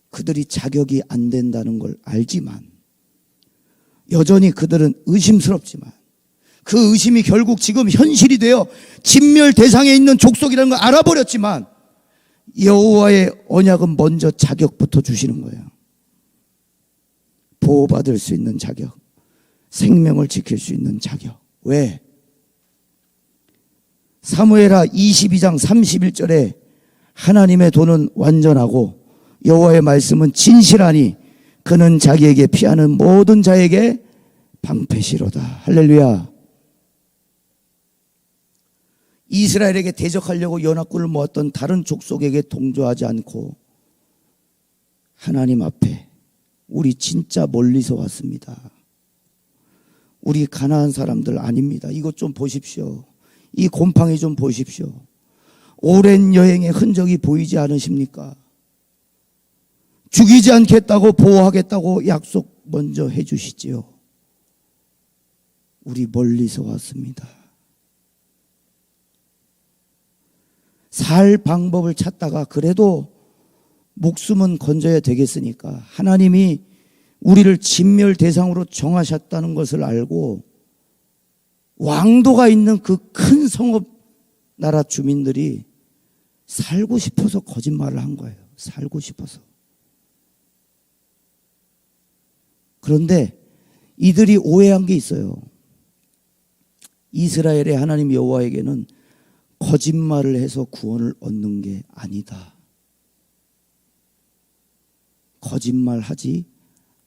그들이 자격이 안 된다는 걸 알지만, 여전히 그들은 의심스럽지만, 그 의심이 결국 지금 현실이 되어 진멸 대상에 있는 족속이라는 걸 알아버렸지만, 여호와의 언약은 먼저 자격부터 주시는 거예요. 보호받을 수 있는 자격, 생명을 지킬 수 있는 자격. 왜? 사무엘하 22장 31절에 하나님의 도는 완전하고 여호와의 말씀은 진실하니 그는 자기에게 피하는 모든 자에게 방패시로다. 할렐루야. 이스라엘에게 대적하려고 연합군을 모았던 다른 족속에게 동조하지 않고 하나님 앞에 우리 진짜 멀리서 왔습니다. 우리 가나안 사람들 아닙니다. 이것 좀 보십시오. 이 곰팡이 좀 보십시오. 오랜 여행의 흔적이 보이지 않으십니까? 죽이지 않겠다고 보호하겠다고 약속 먼저 해 주시지요. 우리 멀리서 왔습니다. 살 방법을 찾다가 그래도 목숨은 건져야 되겠으니까 하나님이 우리를 진멸 대상으로 정하셨다는 것을 알고 왕도가 있는 그 큰 성읍 나라 주민들이 살고 싶어서 거짓말을 한 거예요. 살고 싶어서. 그런데 이들이 오해한 게 있어요. 이스라엘의 하나님 여호와에게는 거짓말을 해서 구원을 얻는 게 아니다. 거짓말하지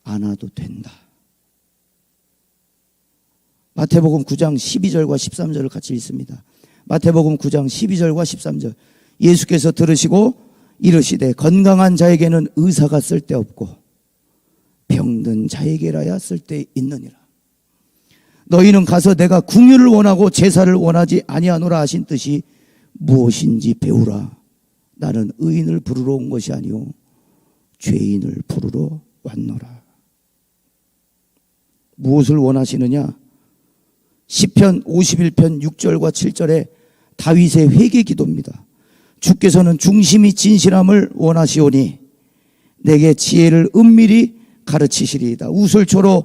않아도 된다. 마태복음 9장 12절과 13절을 같이 읽습니다. 마태복음 9장 12절과 13절. 예수께서 들으시고 이르시되 건강한 자에게는 의사가 쓸데없고 병든 자에게라야 쓸데있느니라. 너희는 가서 내가 궁유를 원하고 제사를 원하지 아니하노라 하신 뜻이 무엇인지 배우라. 나는 의인을 부르러 온 것이 아니오 죄인을 부르러 왔노라. 무엇을 원하시느냐? 시편 51편 6절과 7절에 다윗의 회개 기도입니다. 주께서는 중심이 진실함을 원하시오니 내게 지혜를 은밀히 가르치시리이다. 우슬초로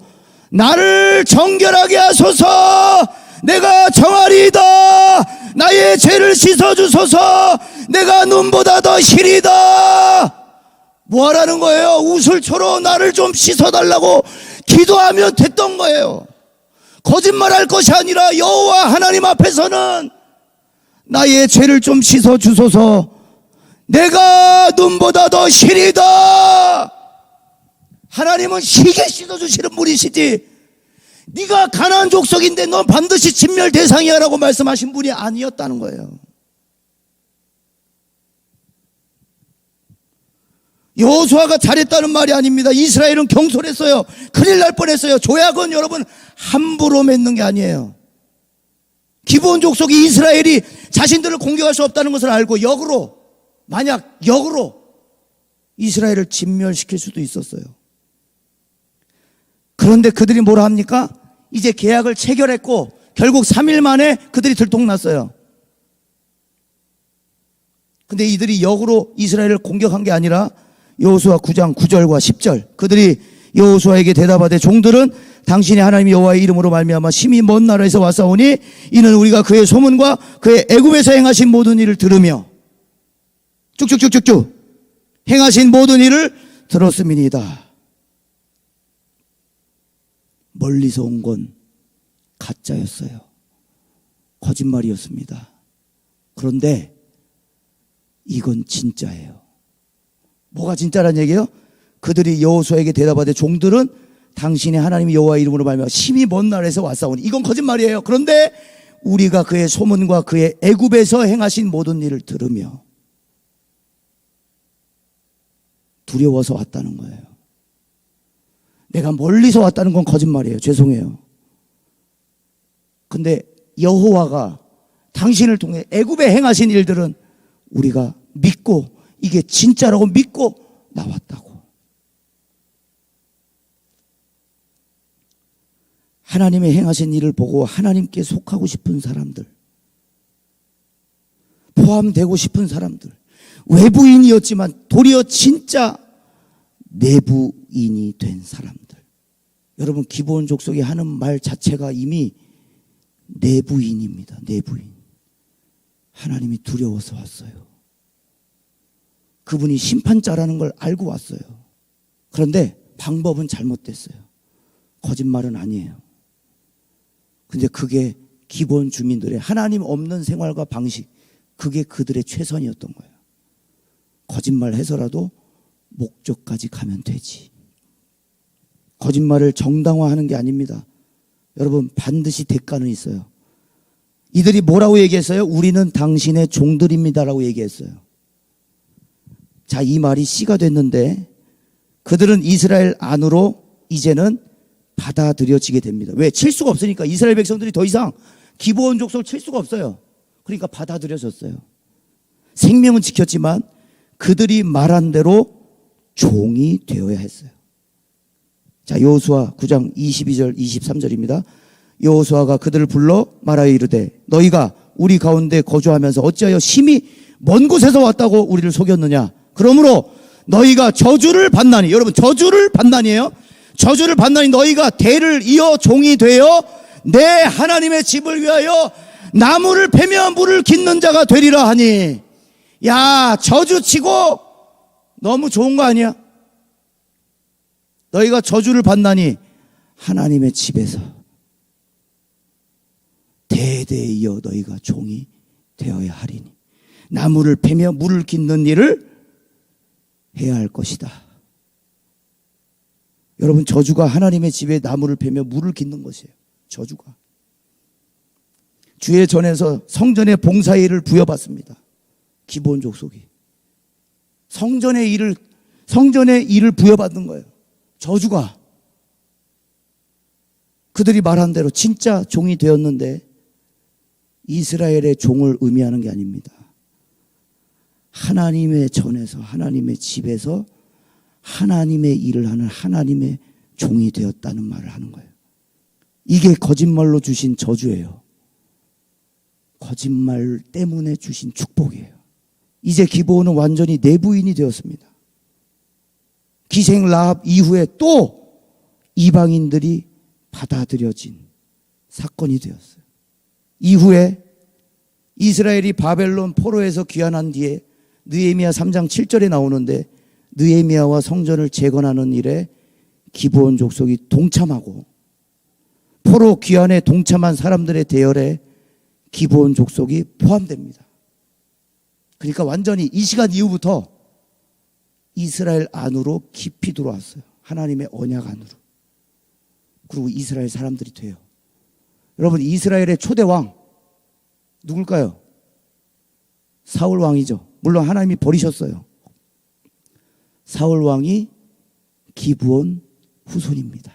나를 정결하게 하소서. 내가 정하리이다. 나의 죄를 씻어주소서. 내가 눈보다 더 시리다. 뭐 하라는 거예요? 우슬초로 나를 좀 씻어달라고 기도하면 됐던 거예요. 거짓말할 것이 아니라 여호와 하나님 앞에서는 나의 죄를 좀 씻어주소서. 내가 눈보다 더 시리다. 하나님은 시게 씻어주시는 분이시지, 네가 가나안 족속인데 넌 반드시 진멸 대상이야 라고 말씀하신 분이 아니었다는 거예요. 여호수아가 잘했다는 말이 아닙니다. 이스라엘은 경솔했어요. 큰일 날 뻔했어요. 조약은 여러분 함부로 맺는 게 아니에요. 기브온 족속이 이스라엘이 자신들을 공격할 수 없다는 것을 알고 만약 역으로 이스라엘을 진멸시킬 수도 있었어요. 그런데 그들이 뭐라 합니까? 이제 계약을 체결했고 결국 3일 만에 그들이 들통났어요. 근데 이들이 역으로 이스라엘을 공격한 게 아니라 여호수아 9장 9절과 10절, 그들이 여호수아에게 대답하되 종들은 당신의 하나님 여호와의 이름으로 말미암아 심히 먼 나라에서 왔사오니 이는 우리가 그의 소문과 그의 애굽에서 행하신 모든 일을 들으며 쭉쭉쭉쭉쭉 행하신 모든 일을 들었음이니이다. 멀리서 온 건 가짜였어요. 거짓말이었습니다. 그런데 이건 진짜예요. 뭐가 진짜란 얘기예요? 그들이 여호수아에게 대답하되 종들은 당신의 하나님 여호와의 이름으로 말미암아 심히 먼 나라에서 왔사오니 이건 거짓말이에요. 그런데 우리가 그의 소문과 그의 애굽에서 행하신 모든 일을 들으며 두려워서 왔다는 거예요. 내가 멀리서 왔다는 건 거짓말이에요. 죄송해요. 근데 여호와가 당신을 통해 애굽에 행하신 일들은 우리가 믿고 이게 진짜라고 믿고 나왔다고. 하나님의 행하신 일을 보고 하나님께 속하고 싶은 사람들, 포함되고 싶은 사람들, 외부인이었지만 도리어 진짜 내부인이 된 사람들. 여러분, 기브온 족속이 하는 말 자체가 이미 내부인입니다. 내부인. 하나님이 두려워서 왔어요. 그분이 심판자라는 걸 알고 왔어요. 그런데 방법은 잘못됐어요. 거짓말은 아니에요. 근데 그게 기본 주민들의 하나님 없는 생활과 방식, 그게 그들의 최선이었던 거예요. 거짓말 해서라도 목적까지 가면 되지. 거짓말을 정당화하는 게 아닙니다. 여러분, 반드시 대가는 있어요. 이들이 뭐라고 얘기했어요? 우리는 당신의 종들입니다라고 얘기했어요. 자, 이 말이 씨가 됐는데 그들은 이스라엘 안으로 이제는 받아들여지게 됩니다. 왜? 칠 수가 없으니까. 이스라엘 백성들이 더 이상 기브온 족속을 칠 수가 없어요. 그러니까 받아들여졌어요. 생명은 지켰지만 그들이 말한 대로 종이 되어야 했어요. 자, 여호수아 9장 22절 23절입니다. 여호수아가 그들을 불러 말하여 이르되 너희가 우리 가운데 거주하면서 어찌하여 심히 먼 곳에서 왔다고 우리를 속였느냐. 그러므로 너희가 저주를 받나니, 여러분 저주를 받나니에요. 저주를 받나니 너희가 대를 이어 종이 되어 내 하나님의 집을 위하여 나무를 패며 물을 깃는 자가 되리라 하니. 야, 저주치고 너무 좋은 거 아니야? 너희가 저주를 받나니 하나님의 집에서 대대에 이어 너희가 종이 되어야 하리니 나무를 패며 물을 깃는 일을 해야 할 것이다. 여러분, 저주가 하나님의 집에 나무를 패며 물을 깃는 것이에요. 저주가. 주의 전에서 성전의 봉사의 일을 부여받습니다. 기브온 족속이 성전의 일을 부여받는 거예요. 저주가. 그들이 말한 대로 진짜 종이 되었는데 이스라엘의 종을 의미하는 게 아닙니다. 하나님의 전에서, 하나님의 집에서 하나님의 일을 하는 하나님의 종이 되었다는 말을 하는 거예요. 이게 거짓말로 주신 저주예요. 거짓말 때문에 주신 축복이에요. 이제 기브온은 완전히 내부인이 되었습니다. 기생 라합 이후에 또 이방인들이 받아들여진 사건이 되었어요. 이후에 이스라엘이 바벨론 포로에서 귀환한 뒤에 느헤미야 3장 7절에 나오는데 느헤미야와 성전을 재건하는 일에 기브온 족속이 동참하고 포로 귀환에 동참한 사람들의 대열에 기브온 족속이 포함됩니다. 그러니까 완전히 이 시간 이후부터 이스라엘 안으로 깊이 들어왔어요. 하나님의 언약 안으로. 그리고 이스라엘 사람들이 돼요. 여러분, 이스라엘의 초대 왕 누굴까요? 사울 왕이죠. 물론 하나님이 버리셨어요. 사울 왕이 기브온 후손입니다.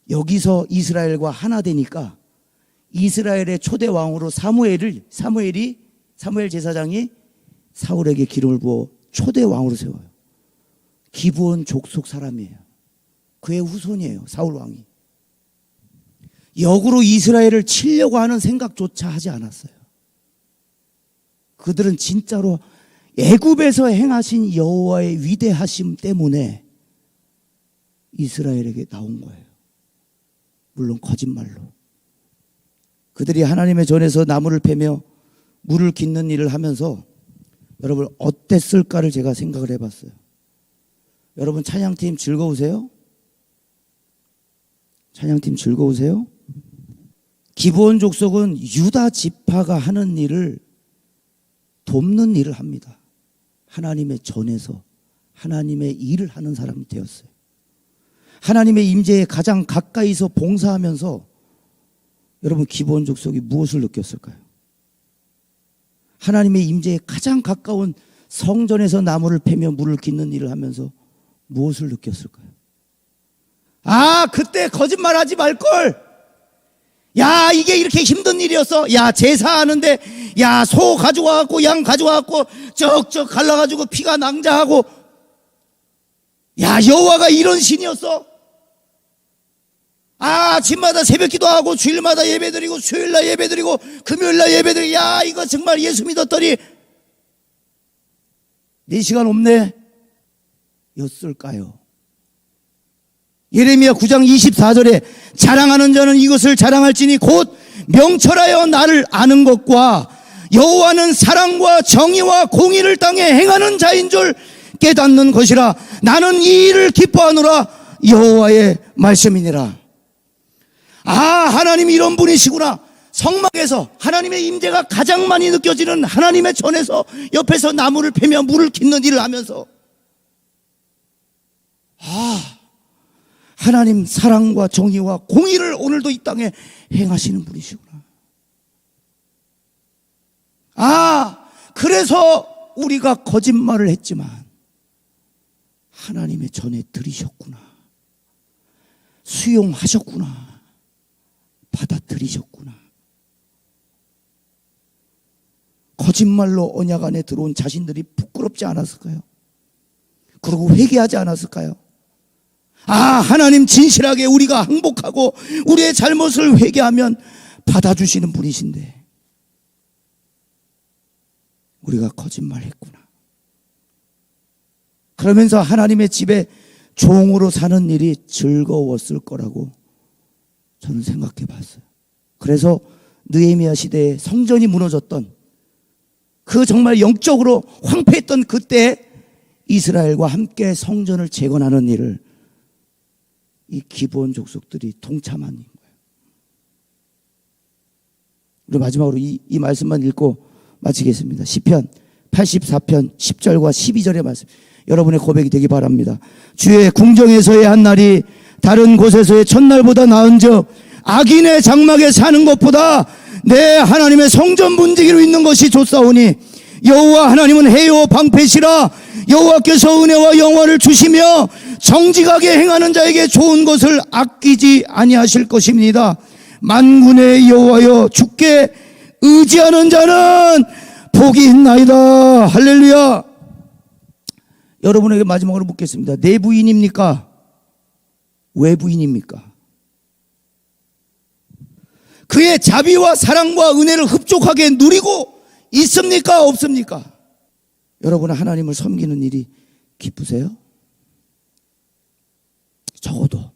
여기서 이스라엘과 하나 되니까 이스라엘의 초대 왕으로 사무엘 제사장이 사울에게 기름을 부어 초대 왕으로 세워요. 기브온 족속 사람이에요. 그의 후손이에요. 사울 왕이. 역으로 이스라엘을 치려고 하는 생각조차 하지 않았어요. 그들은 진짜로 애굽에서 행하신 여호와의 위대하심 때문에 이스라엘에게 나온 거예요. 물론 거짓말로. 그들이 하나님의 전에서 나무를 패며 물을 깃는 일을 하면서 여러분 어땠을까를 제가 생각을 해봤어요. 여러분 찬양팀 즐거우세요? 찬양팀 즐거우세요? 기브온 족속은 유다 지파가 하는 일을 돕는 일을 합니다. 하나님의 전에서 하나님의 일을 하는 사람이 되었어요. 하나님의 임재에 가장 가까이서 봉사하면서 여러분 기브온 족속이 무엇을 느꼈을까요? 하나님의 임재에 가장 가까운 성전에서 나무를 패며 물을 깃는 일을 하면서 무엇을 느꼈을까요? 아, 그때 거짓말하지 말걸. 야, 이게 이렇게 힘든 일이었어. 야, 제사하는데 야, 소 가져와갖고 양 가져와갖고 쩍쩍 갈라가지고 피가 낭자하고, 야, 여호와가 이런 신이었어. 아, 아침마다 새벽 기도하고 주일마다 예배드리고 수요일날 예배드리고 금요일날 예배드리고, 야, 이거 정말 예수 믿었더니 4시간 없네 였을까요? 예레미야 9장 24절에 자랑하는 자는 이것을 자랑할지니 곧 명철하여 나를 아는 것과 여호와는 사랑과 정의와 공의를 땅에 행하는 자인 줄 깨닫는 것이라. 나는 이 일을 기뻐하노라. 여호와의 말씀이니라. 아, 하나님이 이런 분이시구나. 성막에서 하나님의 임재가 가장 많이 느껴지는 하나님의 전에서 옆에서 나무를 패며 물을 깃는 일을 하면서, 아, 하나님 사랑과 정의와 공의를 오늘도 이 땅에 행하시는 분이시구나. 아, 그래서 우리가 거짓말을 했지만 하나님의 전에 들이셨구나. 수용하셨구나. 받아들이셨구나. 거짓말로 언약 안에 들어온 자신들이 부끄럽지 않았을까요? 그리고 회개하지 않았을까요? 아, 하나님 진실하게 우리가 항복하고 우리의 잘못을 회개하면 받아주시는 분이신데 우리가 거짓말했구나. 그러면서 하나님의 집에 종으로 사는 일이 즐거웠을 거라고 저는 생각해 봤어요. 그래서 느헤미야 시대에 성전이 무너졌던 그 정말 영적으로 황폐했던 그때 이스라엘과 함께 성전을 재건하는 일을 이 기브온 족속들이 동참한 거예요. 우리 마지막으로 이 말씀만 읽고 마치겠습니다. 시편 84편 10절과 12절의 말씀, 여러분의 고백이 되기 바랍니다. 주의 궁정에서의 한 날이 다른 곳에서의 첫날보다 나은즉 악인의 장막에 사는 것보다 내 하나님의 성전 문지기로 있는 것이 좋사오니 여호와 하나님은 해요 방패시라. 여호와께서 은혜와 영화를 주시며 정직하게 행하는 자에게 좋은 것을 아끼지 아니하실 것입니다. 만군의 여호와여, 주께 의지하는 자는 복이 있나이다. 할렐루야. 여러분에게 마지막으로 묻겠습니다. 내 부인입니까? 외부인입니까? 그의 자비와 사랑과 은혜를 흡족하게 누리고 있습니까? 없습니까? 여러분은 하나님을 섬기는 일이 기쁘세요? 적어도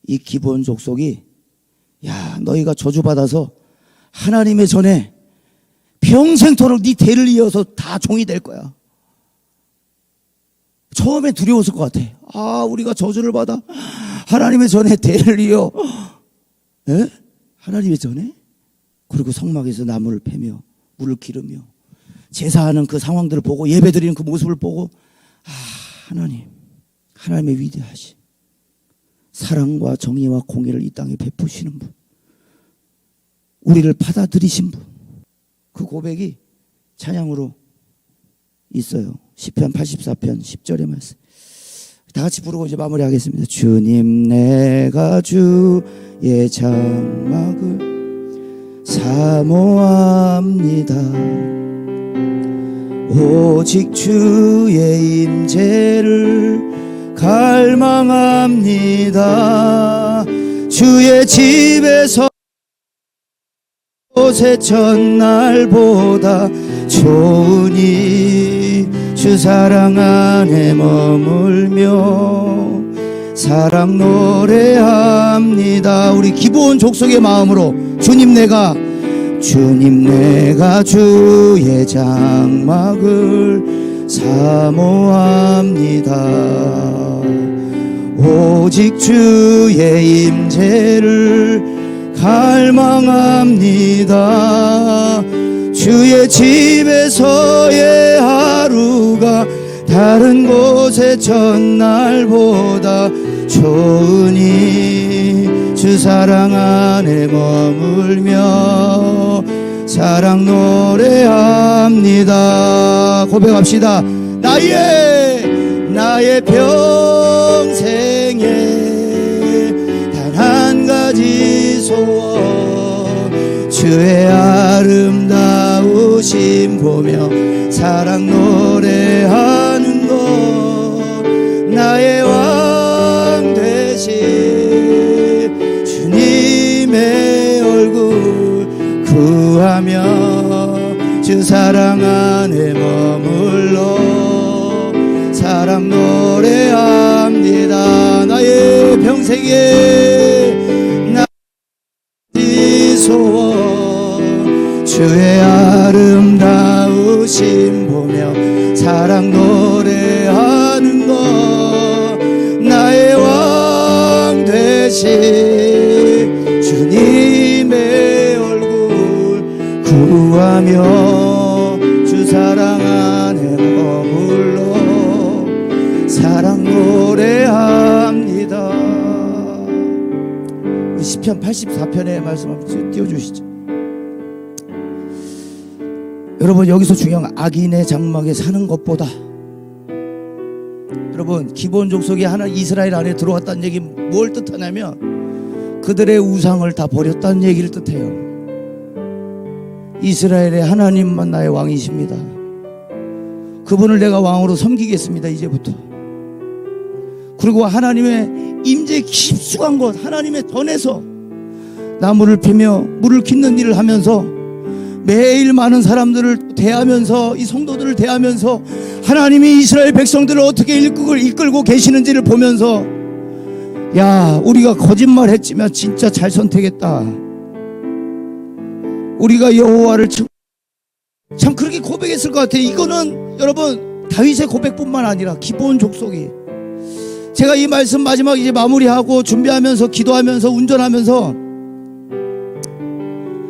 이 기브온 족속이, 야, 너희가 저주받아서 하나님의 전에 평생토록 네 대를 이어서 다 종이 될 거야. 처음에 두려웠을 것 같아. 아, 우리가 저주를 받아 하나님의 전에 대를 이어, 에? 하나님의 전에? 그리고 성막에서 나무를 패며 물을 기르며 제사하는 그 상황들을 보고 예배드리는 그 모습을 보고, 아, 하나님의 위대하신 사랑과 정의와 공의를 이 땅에 베푸시는 분, 우리를 받아들이신 분, 그 고백이 찬양으로 있어요. 시편 84편 10절의 말씀 다 같이 부르고 이제 마무리하겠습니다. 주님, 내가 주의 장막을 사모합니다. 오직 주의 임재를 갈망합니다. 주의 집에서 새 첫날보다 좋으니 주 사랑 안에 머물며 사랑 노래합니다. 우리 기본 족속의 마음으로 주님 내가 주의 장막을 사모합니다. 오직 주의 임재를 갈망합니다. 주의 집에서의 하루가 다른 곳의 첫날보다 좋으니 주 사랑 안에 머물며 사랑 노래합니다. 고백합시다. 나의 평생에 단 한 가지 소원 주의 아름다우심 보며 사랑 노래하는 것 나의 왕 되신 주님의 얼굴 구하며 주 사랑 안에 머물러 사랑 노래합니다. 나의 평생에 나의 소원 주의 아름다우심 보며 사랑 노래하는 것 나의 왕 되신 주님의 얼굴 구하며 주 사랑 안에 머물러 사랑 노래합니다. 우리 시편 84편의 말씀 한번 띄워주시죠. 여러분 여기서 중요한 건 악인의 장막에 사는 것보다, 여러분 기본 족속이 하나 이스라엘 안에 들어왔다는 얘기 뭘 뜻하냐면 그들의 우상을 다 버렸다는 얘기를 뜻해요. 이스라엘의 하나님만 나의 왕이십니다. 그분을 내가 왕으로 섬기겠습니다. 이제부터. 그리고 하나님의 임재에 깊숙한 곳 하나님의 전에서 나무를 패며 물을 깃는 일을 하면서 매일 많은 사람들을 대하면서 이 성도들을 대하면서 하나님이 이스라엘 백성들을 어떻게 이끌고 계시는지를 보면서 야 우리가 거짓말 했지만 진짜 잘 선택했다. 우리가 여호와를 참 그렇게 고백했을 것 같아요. 이거는 여러분 다윗의 고백뿐만 아니라 기본 족속이, 제가 이 말씀 마지막 이제 마무리하고 준비하면서 기도하면서 운전하면서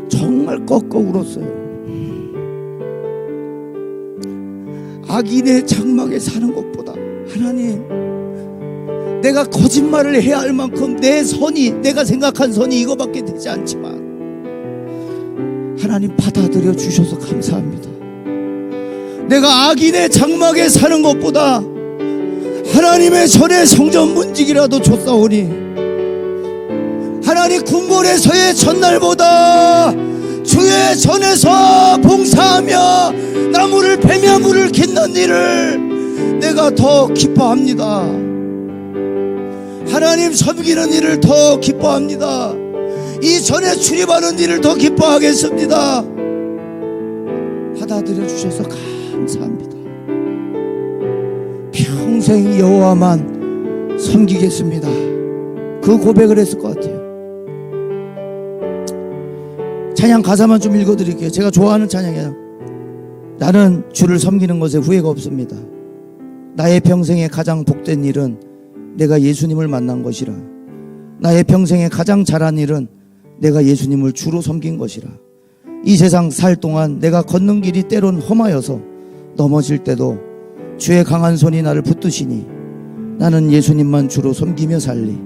정말 꺾어 울었어요. 악인의 장막에 사는 것보다 하나님 내가 거짓말을 해야 할 만큼 내 선이 내가 생각한 선이 이거밖에 되지 않지만 하나님 받아들여 주셔서 감사합니다. 내가 악인의 장막에 사는 것보다 하나님의 전에 성전 문지기라도 줬사오니 하나님 군벌에서의 첫날보다 주의 전에서 봉사하며 나무를 패며 물을 깃는 일을 내가 더 기뻐합니다. 하나님 섬기는 일을 더 기뻐합니다. 이 전에 출입하는 일을 더 기뻐하겠습니다. 받아들여 주셔서 감사합니다. 평생 여호와만 섬기겠습니다. 그 고백을 했을 것 같아요. 찬양 가사만 좀 읽어드릴게요. 제가 좋아하는 찬양이에요. 나는 주를 섬기는 것에 후회가 없습니다. 나의 평생에 가장 복된 일은 내가 예수님을 만난 것이라. 나의 평생에 가장 잘한 일은 내가 예수님을 주로 섬긴 것이라. 이 세상 살 동안 내가 걷는 길이 때론 험하여서 넘어질 때도 주의 강한 손이 나를 붙드시니 나는 예수님만 주로 섬기며 살리.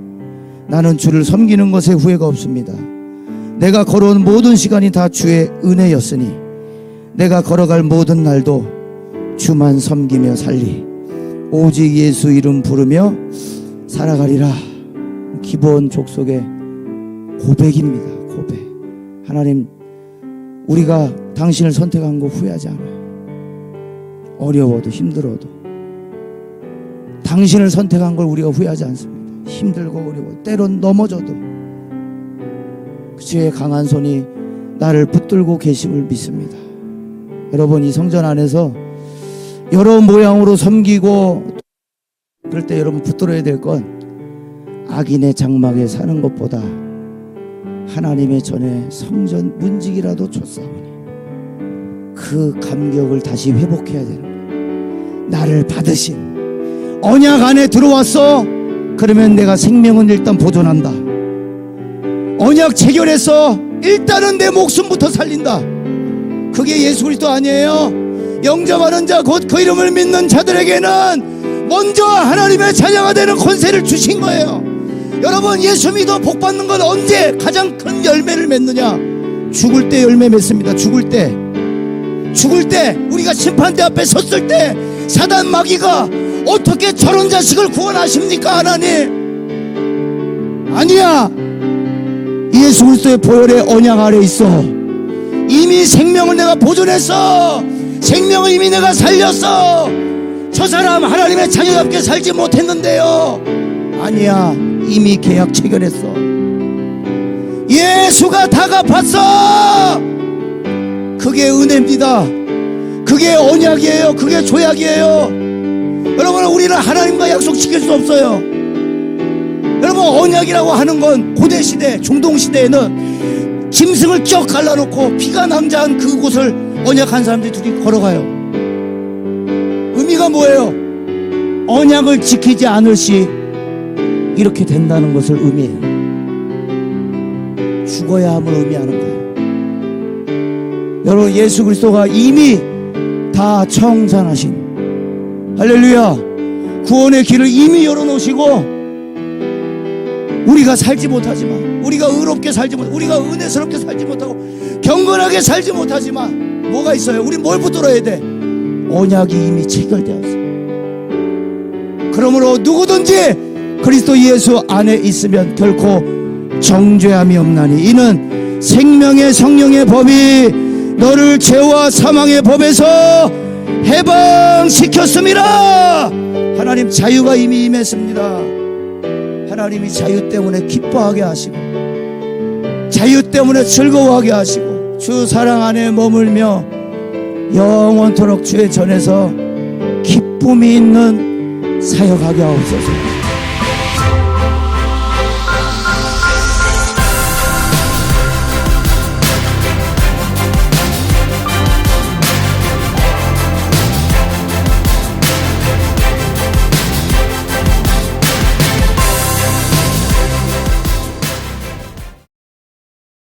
나는 주를 섬기는 것에 후회가 없습니다. 내가 걸어온 모든 시간이 다 주의 은혜였으니 내가 걸어갈 모든 날도 주만 섬기며 살리. 오직 예수 이름 부르며 살아가리라. 기본 족속의 고백입니다. 고백. 하나님 우리가 당신을 선택한 거 후회하지 않아요. 어려워도 힘들어도 당신을 선택한 걸 우리가 후회하지 않습니다. 힘들고 어려워 때론 넘어져도 주의 강한 손이 나를 붙들고 계심을 믿습니다. 여러분 이 성전 안에서 여러 모양으로 섬기고 그럴 때 여러분 붙들어야 될 건 악인의 장막에 사는 것보다 하나님의 전에 성전 문지기라도 줬사오니 그 감격을 다시 회복해야 되는 거예요. 나를 받으신 언약 안에 들어왔어. 그러면 내가 생명은 일단 보존한다. 언약 체결해서 일단은 내 목숨부터 살린다. 그게 예수 그리스도 아니에요? 영접하는 자 곧 그 이름을 믿는 자들에게는 먼저 하나님의 자녀가 되는 권세를 주신 거예요. 여러분, 예수 믿어 복 받는 건 언제 가장 큰 열매를 맺느냐? 죽을 때 열매 맺습니다. 죽을 때 우리가 심판대 앞에 섰을 때 사단 마귀가 어떻게 저런 자식을 구원하십니까? 하나님 아니야. 예수 그리스도의 보혈의 언약 아래 있어. 이미 생명을 내가 보존했어. 생명을 이미 내가 살렸어. 저 사람 하나님의 자녀답게 살지 못했는데요. 아니야, 이미 계약 체결했어. 예수가 다 갚았어. 그게 은혜입니다. 그게 언약이에요. 그게 조약이에요. 여러분, 우리는 하나님과 약속 지킬 수 없어요. 여러분, 언약이라고 하는 건 고대시대, 중동시대에는 짐승을 쩍 갈라놓고 피가 낭자한 그곳을 언약한 사람들이 둘이 걸어가요. 의미가 뭐예요? 언약을 지키지 않을 시 이렇게 된다는 것을 의미해요. 죽어야 함을 의미하는 거예요. 여러분, 예수 그리스도가 이미 다 청산하신, 할렐루야, 구원의 길을 이미 열어놓으시고, 우리가 살지 못하지만, 우리가 의롭게 살지 못하고, 우리가 은혜스럽게 살지 못하고, 경건하게 살지 못하지만 뭐가 있어요? 우리 뭘 붙들어야 돼? 언약이 이미 체결되었어. 그러므로 누구든지 그리스도 예수 안에 있으면 결코 정죄함이 없나니 이는 생명의 성령의 법이 너를 죄와 사망의 법에서 해방시켰습니다. 하나님 자유가 이미 임했습니다. 하나님이 자유 때문에 기뻐하게 하시고, 자유 때문에 즐거워하게 하시고, 주 사랑 안에 머물며 영원토록 주의 전에서 기쁨이 있는 사역하게 하옵소서.